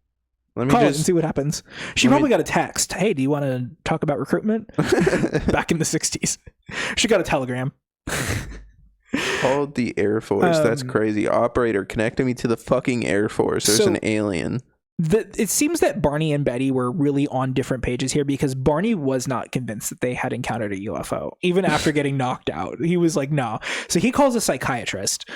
Speaker 2: Let me
Speaker 1: call it and see what happens. She probably got a text. Hey, do you want to talk about recruitment? Back in the 60s. She got a telegram.
Speaker 2: Called the Air Force. That's crazy. Operator, connecting me to the fucking Air Force. There's an alien.
Speaker 1: It seems that Barney and Betty were really on different pages here, because Barney was not convinced that they had encountered a UFO. Even after getting knocked out, he was like, no. So he calls a psychiatrist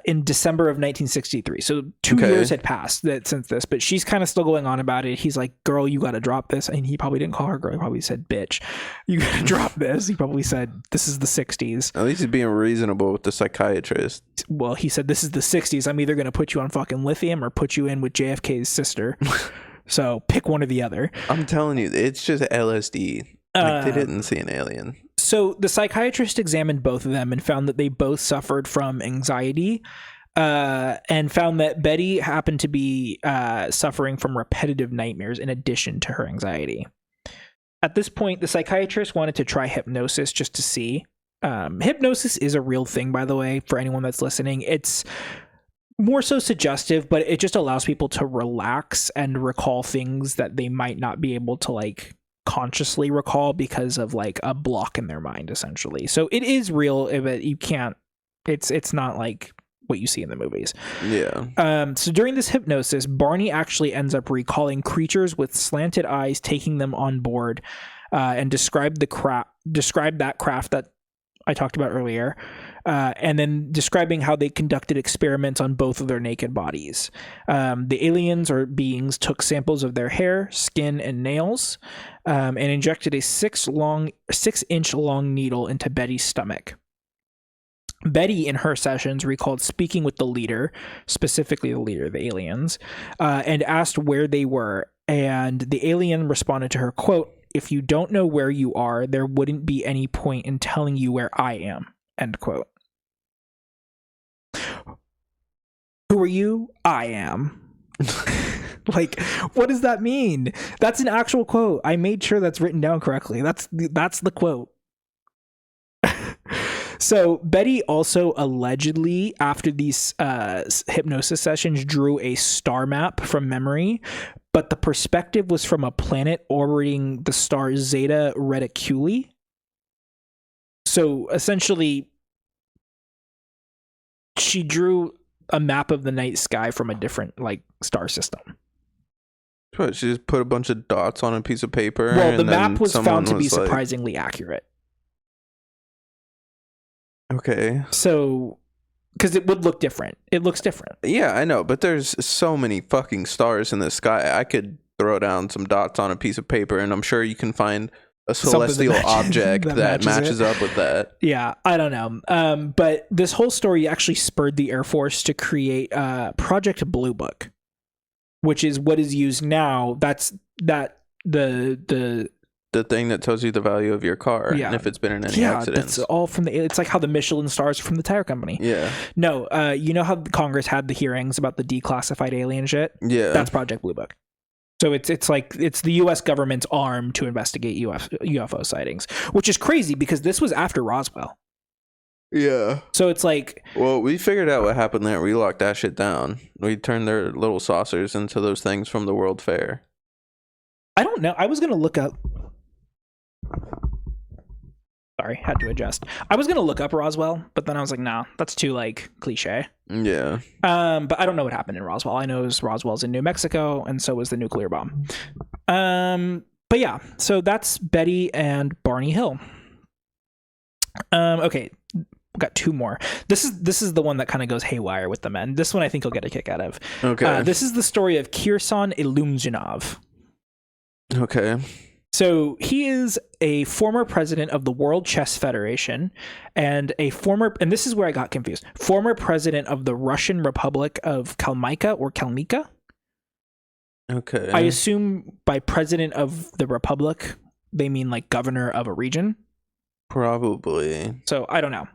Speaker 1: in December of 1963. So 2 years had passed since this, but she's kind of still going on about it. He's like, girl, you got to drop this. And he probably didn't call her girl. He probably said, bitch, you got to drop this. He probably said, this is the 60s.
Speaker 2: At least he's being reasonable with the psychiatrist.
Speaker 1: Well, he said, this is the 60s. I'm either going to put you on fucking lithium or put you in with JFK's sister. So pick one or the other.
Speaker 2: I'm telling you, it's just LSD. Like, they didn't see an alien.
Speaker 1: So the psychiatrist examined both of them and found that they both suffered from anxiety, and found that Betty happened to be suffering from repetitive nightmares in addition to her anxiety. At this point, the psychiatrist wanted to try hypnosis just to see. Hypnosis is a real thing, by the way, for anyone that's listening. It's more so suggestive, but it just allows people to relax and recall things that they might not be able to, like, consciously recall because of like a block in their mind, essentially. So it is real, but you can't, it's not like what you see in the movies.
Speaker 2: Yeah.
Speaker 1: So during this hypnosis, Barney actually ends up recalling creatures with slanted eyes taking them on board, and described that craft that I talked about earlier, and then describing how they conducted experiments on both of their naked bodies. The aliens or beings took samples of their hair, skin, and nails, and injected a 6-inch long needle into Betty's stomach. Betty, in her sessions, recalled speaking with the leader, specifically the leader of the aliens, and asked where they were, and the alien responded to her, quote, "If you don't know where you are, there wouldn't be any point in telling you where I am," end quote. are you? I am. Like, what does that mean? That's an actual quote. I made sure that's written down correctly. That's the quote. So Betty also allegedly, after these hypnosis sessions, drew a star map from memory, but the perspective was from a planet orbiting the star Zeta Reticuli. So essentially, she drew a map of the night sky from a different star system.
Speaker 2: What, she just put a bunch of dots on a piece of paper?
Speaker 1: Well, the map was found to be surprisingly accurate.
Speaker 2: Okay.
Speaker 1: So, because it would look different. It looks different.
Speaker 2: Yeah, I know, but there's so many fucking stars in the sky. I could throw down some dots on a piece of paper, and I'm sure you can find a celestial object that matches up with that.
Speaker 1: Yeah, I don't know. But this whole story actually spurred the Air Force to create Project Blue Book, which is what is used now. That's the
Speaker 2: thing that tells you the value of your car and if it's been in any accidents.
Speaker 1: That's all from it's like how the Michelin stars are from the tire company.
Speaker 2: Yeah.
Speaker 1: No, you know how Congress had the hearings about the declassified alien shit?
Speaker 2: Yeah.
Speaker 1: That's Project Blue Book. So it's the US government's arm to investigate UFO sightings, which is crazy because this was after Roswell.
Speaker 2: Yeah.
Speaker 1: So it's like,
Speaker 2: well, we figured out what happened there. We locked that shit down. We turned their little saucers into those things from the World Fair.
Speaker 1: I don't know. I was going to look up. Sorry, had to adjust. I was going to look up Roswell, but then I was like, nah, that's too cliche.
Speaker 2: Yeah.
Speaker 1: But I don't know what happened in Roswell. I know Roswell's in New Mexico, and so was the nuclear bomb. But yeah, so that's Betty and Barney Hill. Okay, we got two more. This is the one that kind of goes haywire with the men. This one I think you'll get a kick out of.
Speaker 2: Okay.
Speaker 1: This is the story of Kirsan Ilumjanov.
Speaker 2: Okay.
Speaker 1: So he is a former president of the World Chess Federation and and this is where I got confused, former president of the Russian Republic of Kalmyka.
Speaker 2: Okay.
Speaker 1: I assume by president of the Republic, they mean governor of a region.
Speaker 2: Probably.
Speaker 1: So I don't know.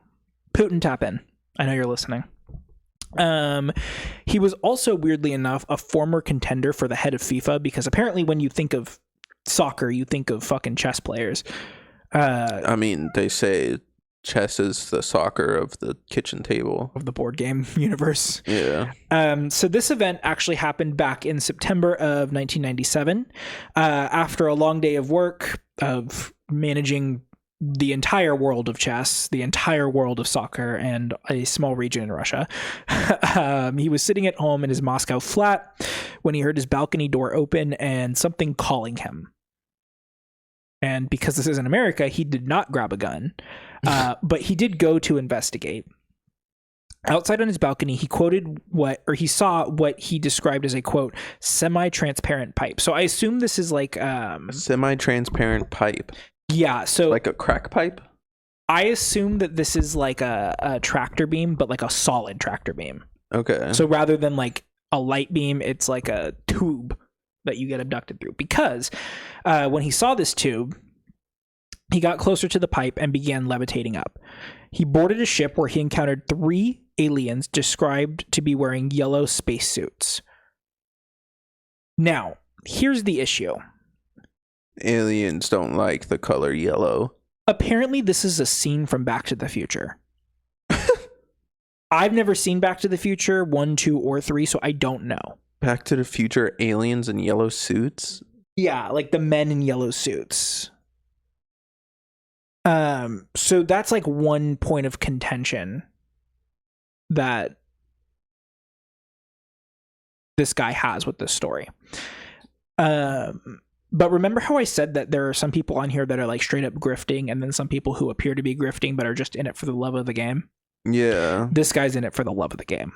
Speaker 1: Putin, tap in. I know you're listening. He was also, weirdly enough, a former contender for the head of FIFA, because apparently when you think of soccer, you think of fucking chess players.
Speaker 2: I mean, they say chess is the soccer of the kitchen table.
Speaker 1: Of the board game universe.
Speaker 2: Yeah.
Speaker 1: So this event actually happened back in September of 1997. After a long day of work, of managing the entire world of chess, the entire world of soccer, and a small region in Russia. He was sitting at home in his Moscow flat when he heard his balcony door open and something calling him. And because this is in America, he did not grab a gun, but he did go to investigate. Outside on his balcony, he saw what he described as a, quote, semi-transparent pipe. So I assume this is a
Speaker 2: semi-transparent pipe.
Speaker 1: Yeah, so
Speaker 2: like a crack pipe?
Speaker 1: I assume that this is a tractor beam, but a solid tractor beam.
Speaker 2: Okay.
Speaker 1: So rather than a light beam, it's like a tube that you get abducted through. Because when he saw this tube, he got closer to the pipe and began levitating up. He boarded a ship where he encountered 3 aliens described to be wearing yellow spacesuits. Now, here's the issue.
Speaker 2: Aliens don't like the color yellow.
Speaker 1: Apparently, this is a scene from Back to the Future. I've never seen Back to the Future 1, 2, or 3, so I don't know.
Speaker 2: Back to the Future aliens in yellow suits?
Speaker 1: Yeah, the men in yellow suits. So that's one point of contention that this guy has with this story. But remember how I said that there are some people on here that are straight up grifting, and then some people who appear to be grifting but are just in it for the love of the game?
Speaker 2: Yeah.
Speaker 1: This guy's in it for the love of the game.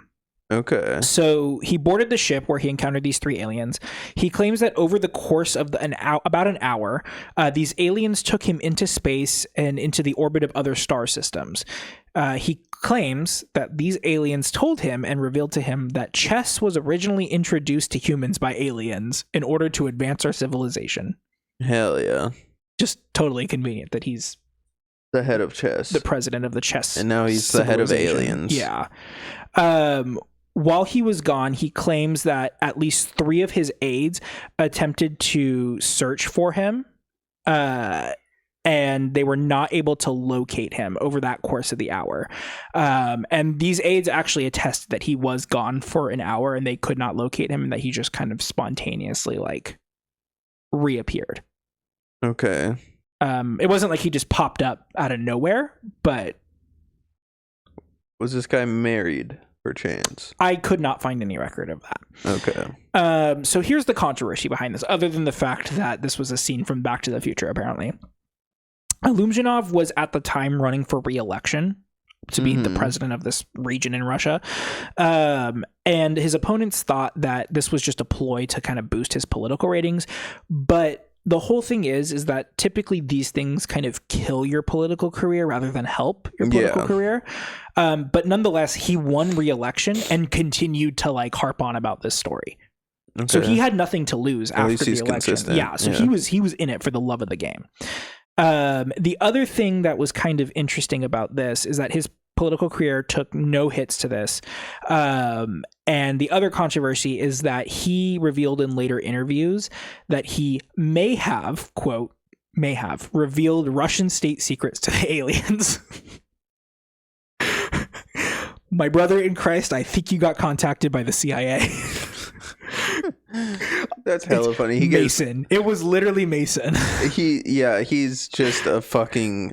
Speaker 2: Okay.
Speaker 1: So he boarded the ship where he encountered these 3 aliens. He claims that over the course of about an hour, these aliens took him into space and into the orbit of other star systems. He claims that these aliens told him and revealed to him that chess was originally introduced to humans by aliens in order to advance our civilization.
Speaker 2: Hell yeah.
Speaker 1: Just totally convenient that he's
Speaker 2: the head of chess,
Speaker 1: the president of the chess,
Speaker 2: and now he's the head of aliens.
Speaker 1: Yeah. while he was gone, he claims that at least 3 of his aides attempted to search for him, and they were not able to locate him over that course of the hour. And these aides actually attested that he was gone for an hour and they could not locate him, and that he just kind of spontaneously like reappeared.
Speaker 2: Okay.
Speaker 1: It wasn't like he just popped up out of nowhere, but
Speaker 2: was this guy married per chance?
Speaker 1: I could not find any record of that.
Speaker 2: Okay.
Speaker 1: So here's the controversy behind this, other than the fact that this was a scene from Back to the Future, apparently. Alumzhinov was at the time running for re-election to be the president of this region in Russia. And his opponents thought that this was just a ploy to kind of boost his political ratings. But the whole thing is that typically these things kind of kill your political career rather than help your political career. But nonetheless, he won re-election and continued to like harp on about this story. Okay. So he had nothing to lose after the election.
Speaker 2: Consistent.
Speaker 1: Yeah. So he was in it for the love of the game. The other thing that was kind of interesting about this is that his political career took no hits to this. And the other controversy is that he revealed in later interviews that he may have, quote, may have revealed Russian state secrets to the aliens. My brother in Christ, I think you got contacted by the CIA.
Speaker 2: That's hella funny.
Speaker 1: Mason. It was literally Mason.
Speaker 2: He's just a fucking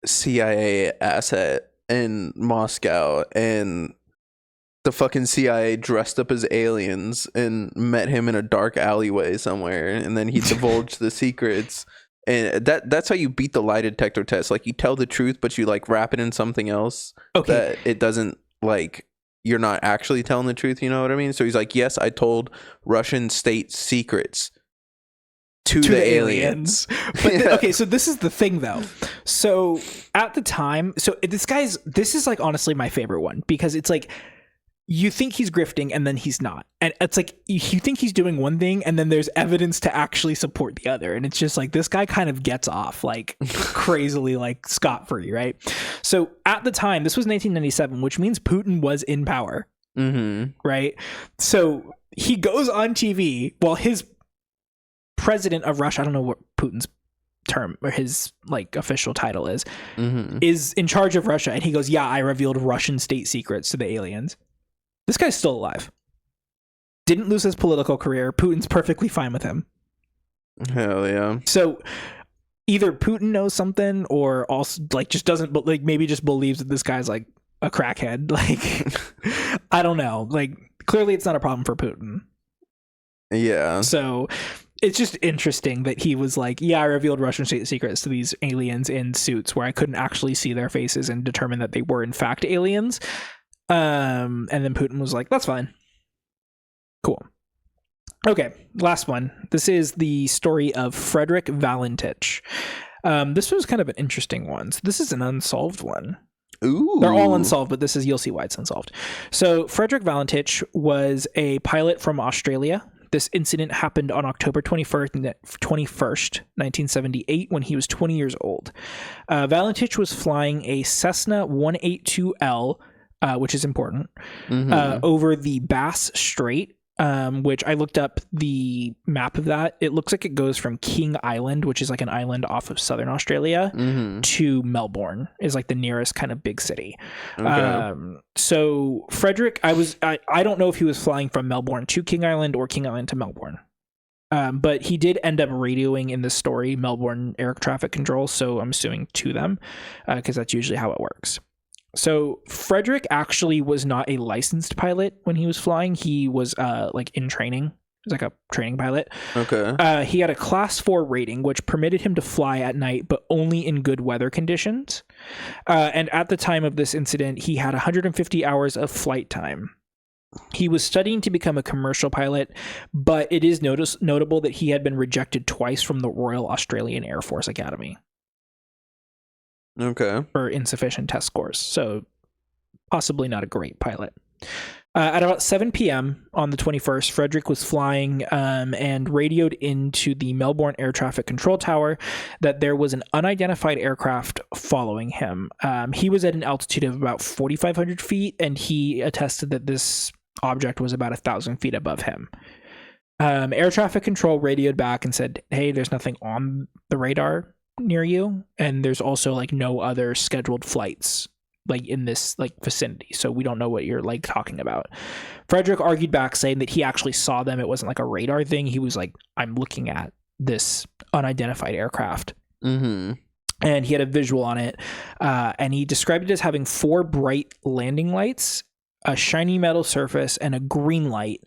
Speaker 2: CIA asset in Moscow, and the fucking CIA dressed up as aliens and met him in a dark alleyway somewhere, and then he divulged the secrets. And that's how you beat the lie detector test. Like, you tell the truth, but you like wrap it in something else that it doesn't, like, you're not actually telling the truth, you know what I mean? So he's like, yes, I told Russian state secrets to the aliens.
Speaker 1: But so this is the thing though. So at the time, so this is like honestly my favorite one, because it's like, you think he's grifting and then he's not. And it's like, you think he's doing one thing and then there's evidence to actually support the other. And it's just like, this guy kind of gets off like crazily, like scot-free, right? So at the time, this was 1997, which means Putin was in power, right? So he goes on TV while his president of Russia, I don't know what Putin's term or his like official title is in charge of Russia. And he goes, yeah, I revealed Russian state secrets to the aliens. This guy's still alive. Didn't lose his political career. Putin's perfectly fine with him.
Speaker 2: Hell yeah.
Speaker 1: So either Putin knows something, or also like just doesn't, but like maybe just believes that this guy's like a crackhead. Like, I don't know. Like, clearly it's not a problem for Putin.
Speaker 2: Yeah.
Speaker 1: So it's just interesting that he was like, yeah, I revealed Russian state secrets to these aliens in suits where I couldn't actually see their faces and determine that they were in fact aliens. And then Putin was like, that's fine. Cool. Okay, last one. This is the story of Frederick Valentich. This was kind of an interesting one. So this is an unsolved one.
Speaker 2: Ooh.
Speaker 1: They're all unsolved, but you'll see why it's unsolved. So Frederick Valentich was a pilot from Australia. This incident happened on October 21st, 1978, when he was 20 years old. Valentich was flying a Cessna 182L, which is important, over the Bass Strait, which I looked up the map of that. It looks like it goes from King Island, which is like an island off of southern Australia, to Melbourne, is like the nearest kind of big city. Okay. So Frederick, I don't know if he was flying from Melbourne to King Island or King Island to Melbourne. But he did end up radioing in the story Melbourne Air Traffic Control, so I'm assuming to them, because that's usually how it works. So Frederick actually was not a licensed pilot when he was flying. He was like in training. He was like a training pilot.
Speaker 2: Okay.
Speaker 1: He had a class 4 rating, which permitted him to fly at night, but only in good weather conditions. And at the time of this incident, he had 150 hours of flight time. He was studying to become a commercial pilot, but it is notable that he had been rejected twice from the Royal Australian Air Force Academy.
Speaker 2: Okay.
Speaker 1: For insufficient test scores. So possibly not a great pilot. At about 7 p.m. on the 21st, Frederick was flying and radioed into the Melbourne Air Traffic Control Tower that there was an unidentified aircraft following him. He was at an altitude of about 4,500 feet, and he attested that this object was about 1,000 feet above him. Air traffic control radioed back and said, hey, there's nothing on the radar near you, and there's also like no other scheduled flights like in this like vicinity, so we don't know what you're like talking about. Frederick argued back, saying that he actually saw them. It wasn't like a radar thing. He was like, I'm looking at this unidentified aircraft. And he had a visual on it, and he described it as having 4 bright landing lights, a shiny metal surface, and a green light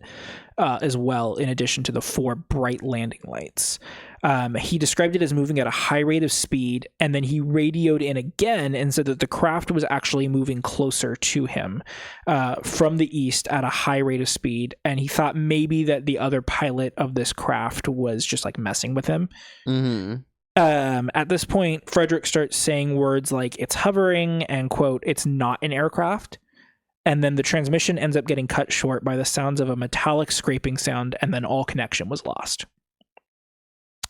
Speaker 1: as well, in addition to the 4 bright landing lights. He described it as moving at a high rate of speed, and then he radioed in again and said that the craft was actually moving closer to him from the east at a high rate of speed, and he thought maybe that the other pilot of this craft was just like messing with him. At this point, Frederick starts saying words like, it's hovering, and quote, it's not an aircraft. And then the transmission ends up getting cut short by the sounds of a metallic scraping sound, and then all connection was lost.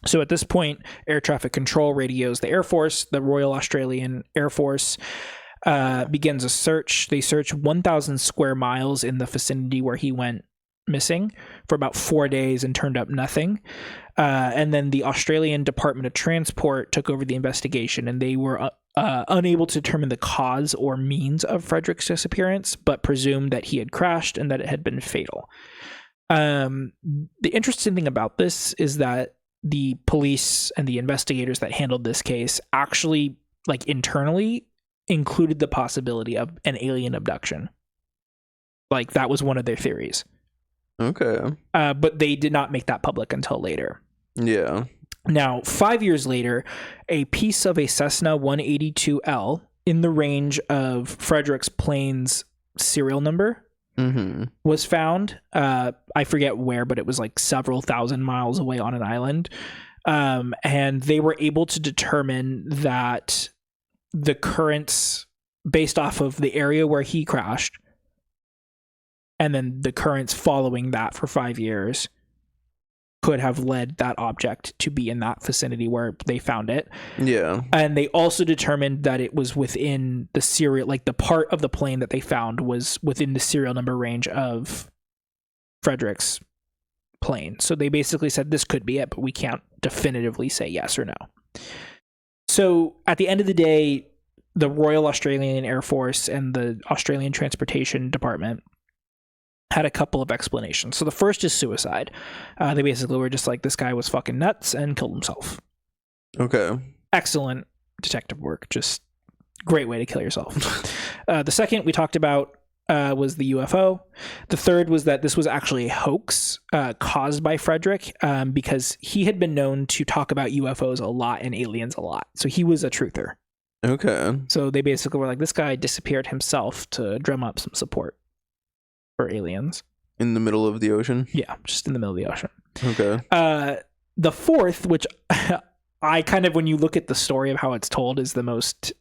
Speaker 1: So at this point, air traffic control radios the Air Force. The Royal Australian Air Force begins a search. They search 1,000 square miles in the vicinity where he went missing for about 4 days and turned up nothing. And then the Australian Department of Transport took over the investigation, and they were unable to determine the cause or means of Frederick's disappearance, but presumed that he had crashed and that it had been fatal. The interesting thing about this is that the police and the investigators that handled this case actually, like internally, included the possibility of an alien abduction. Like that was one of their theories.
Speaker 2: Okay.
Speaker 1: But they did not make that public until later.
Speaker 2: Yeah.
Speaker 1: Now, 5 years later, a piece of a Cessna 182L in the range of Frederick's plane's serial number was found. I forget where, but it was like several thousand miles away on an island. And they were able to determine that the currents, based off of the area where he crashed, and then the currents following that for 5 years, could have led that object to be in that vicinity where they found it.
Speaker 2: Yeah.
Speaker 1: And they also determined that it was within the serial, like the part of the plane that they found was within the serial number range of Frederick's plane. So they basically said this could be it, but we can't definitively say yes or no. So at the end of the day, the Royal Australian Air Force and the Australian Transportation Department had a couple of explanations. So the first is suicide. They basically were just like, this guy was fucking nuts and killed himself.
Speaker 2: Okay.
Speaker 1: Excellent detective work. Just great way to kill yourself. The second we talked about was the UFO. The third was that this was actually a hoax caused by Frederick because he had been known to talk about UFOs a lot and aliens a lot. So he was a truther.
Speaker 2: Okay.
Speaker 1: So they basically were like, this guy disappeared himself to drum up some support for aliens.
Speaker 2: In the middle of the ocean?
Speaker 1: Yeah, just in the middle of the ocean.
Speaker 2: Okay.
Speaker 1: The fourth, which I kind of, when you look at the story of how it's told, is the most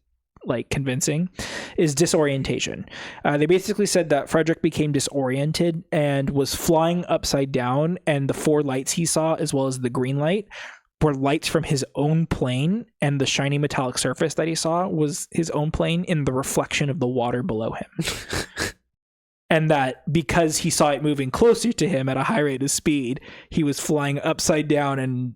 Speaker 1: like convincing, is disorientation. They basically said that Frederick became disoriented and was flying upside down, and the 4 lights he saw, as well as the green light, were lights from his own plane, and the shiny metallic surface that he saw was his own plane in the reflection of the water below him. And that because he saw it moving closer to him at a high rate of speed, he was flying upside down and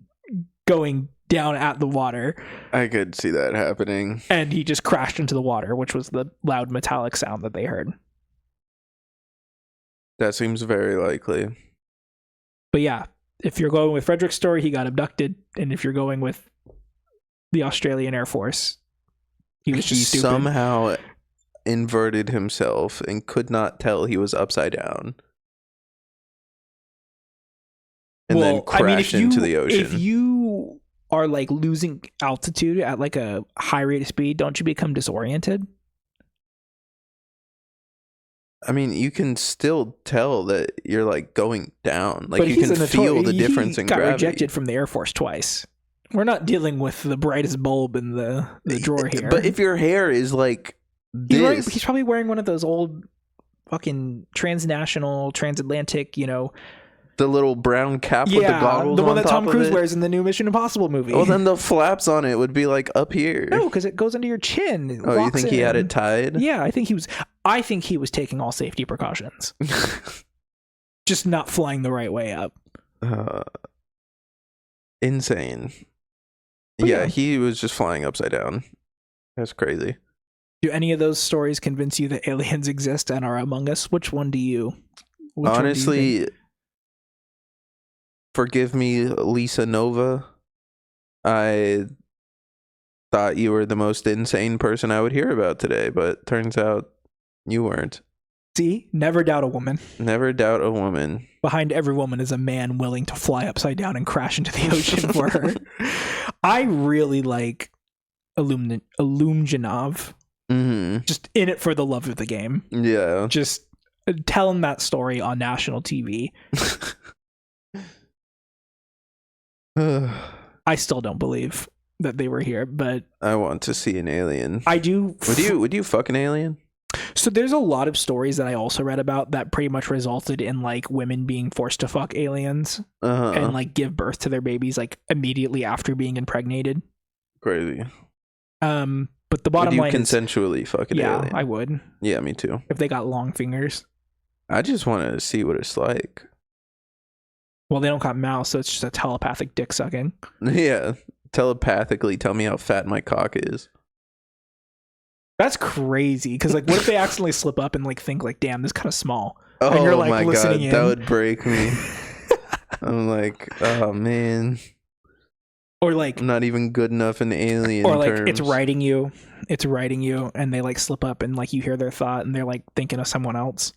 Speaker 1: going down at the water.
Speaker 2: I could see that happening.
Speaker 1: And he just crashed into the water, which was the loud metallic sound that they heard.
Speaker 2: That seems very likely.
Speaker 1: But yeah, if you're going with Frederick's story, he got abducted. And if you're going with the Australian Air Force, he was just stupid.
Speaker 2: Somehow inverted himself and could not tell he was upside down. And then crashed into the ocean.
Speaker 1: If you are like losing altitude at like a high rate of speed, don't you become disoriented?
Speaker 2: I mean, you can still tell that you're like going down. Like, but you can feel the difference in gravity. He got
Speaker 1: rejected from the Air Force twice. We're not dealing with the brightest bulb in the drawer here.
Speaker 2: But if your hair is like this,
Speaker 1: he's probably wearing one of those old fucking transnational, transatlantic,
Speaker 2: the little brown cap with the goggles,
Speaker 1: the one that Tom Cruise wears in the new Mission Impossible movie.
Speaker 2: Well, then the flaps on it would be like up here.
Speaker 1: No, because it goes under your chin.
Speaker 2: Oh, you think he had it tied?
Speaker 1: Yeah, I think he was taking all safety precautions. Just not flying the right way up.
Speaker 2: Insane. Yeah, he was just flying upside down. That's crazy.
Speaker 1: Do any of those stories convince you that aliens exist and are among us? Which one do you?
Speaker 2: Honestly, forgive me, Lisa Nova. I thought you were the most insane person I would hear about today, but turns out you weren't.
Speaker 1: See, never doubt a woman.
Speaker 2: Never doubt a woman.
Speaker 1: Behind every woman is a man willing to fly upside down and crash into the ocean for her. I really like Illuminov.
Speaker 2: Mm-hmm.
Speaker 1: Just in it for the love of the game.
Speaker 2: Yeah.
Speaker 1: Just telling that story on national TV. I still don't believe that they were here, but
Speaker 2: I want to see an alien.
Speaker 1: I do.
Speaker 2: Would you fuck an alien?
Speaker 1: So there's a lot of stories that I also read about that pretty much resulted in like women being forced to fuck aliens and like give birth to their babies like immediately after being impregnated.
Speaker 2: Crazy.
Speaker 1: But the bottom line
Speaker 2: is, consensually fuck an alien?
Speaker 1: I would.
Speaker 2: Yeah, me too.
Speaker 1: If they got long fingers.
Speaker 2: I just want to see what it's like.
Speaker 1: Well, they don't got mouths, so it's just a telepathic dick sucking.
Speaker 2: Yeah, telepathically tell me how fat my cock is.
Speaker 1: That's crazy. Because like, what if they accidentally slip up and like think like, damn, this is kind of small.
Speaker 2: Oh
Speaker 1: and you're, like,
Speaker 2: my god,
Speaker 1: in.
Speaker 2: that would break me. I'm like, oh man.
Speaker 1: Or like,
Speaker 2: I'm not even good enough in alien
Speaker 1: or like
Speaker 2: terms.
Speaker 1: it's writing you, and they like slip up and like you hear their thought and they're like thinking of someone else.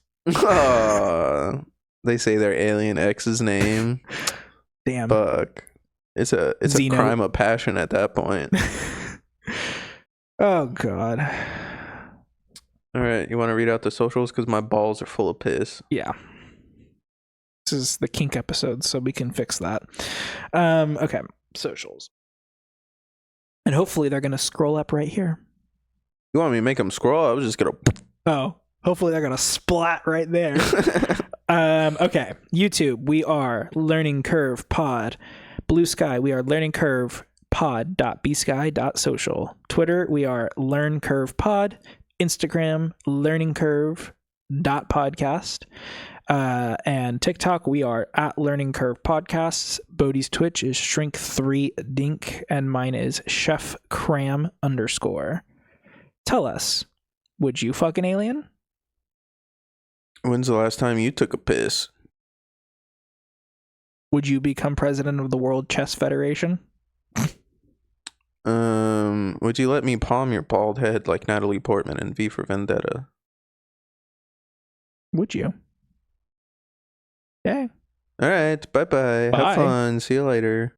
Speaker 2: They say their alien ex's name.
Speaker 1: Damn.
Speaker 2: Fuck. It's a crime of passion at that point.
Speaker 1: Oh god.
Speaker 2: All right, you want to read out the socials because my balls are full of piss.
Speaker 1: Yeah. This is the kink episode, so we can fix that. Okay. Socials. And hopefully they're going to scroll up right here.
Speaker 2: You want me to make them scroll? I was just going to...
Speaker 1: Oh, hopefully they're going to splat right there. Okay. YouTube, we are Learning Curve Pod. Bluesky, we are learningcurvepod.bsky.social. Twitter, we are learncurvepod. Instagram, learningcurve.podcast. And TikTok, we are at Learning Curve Podcasts. Bodhi's Twitch is Shrink3Dink, and mine is Chef Cram _. Tell us, would you fuck an alien?
Speaker 2: When's the last time you took a piss?
Speaker 1: Would you become president of the World Chess Federation?
Speaker 2: Would you let me palm your bald head like Natalie Portman in V for Vendetta?
Speaker 1: Would you? Yeah.
Speaker 2: All right. Bye-bye. Have fun. See you later.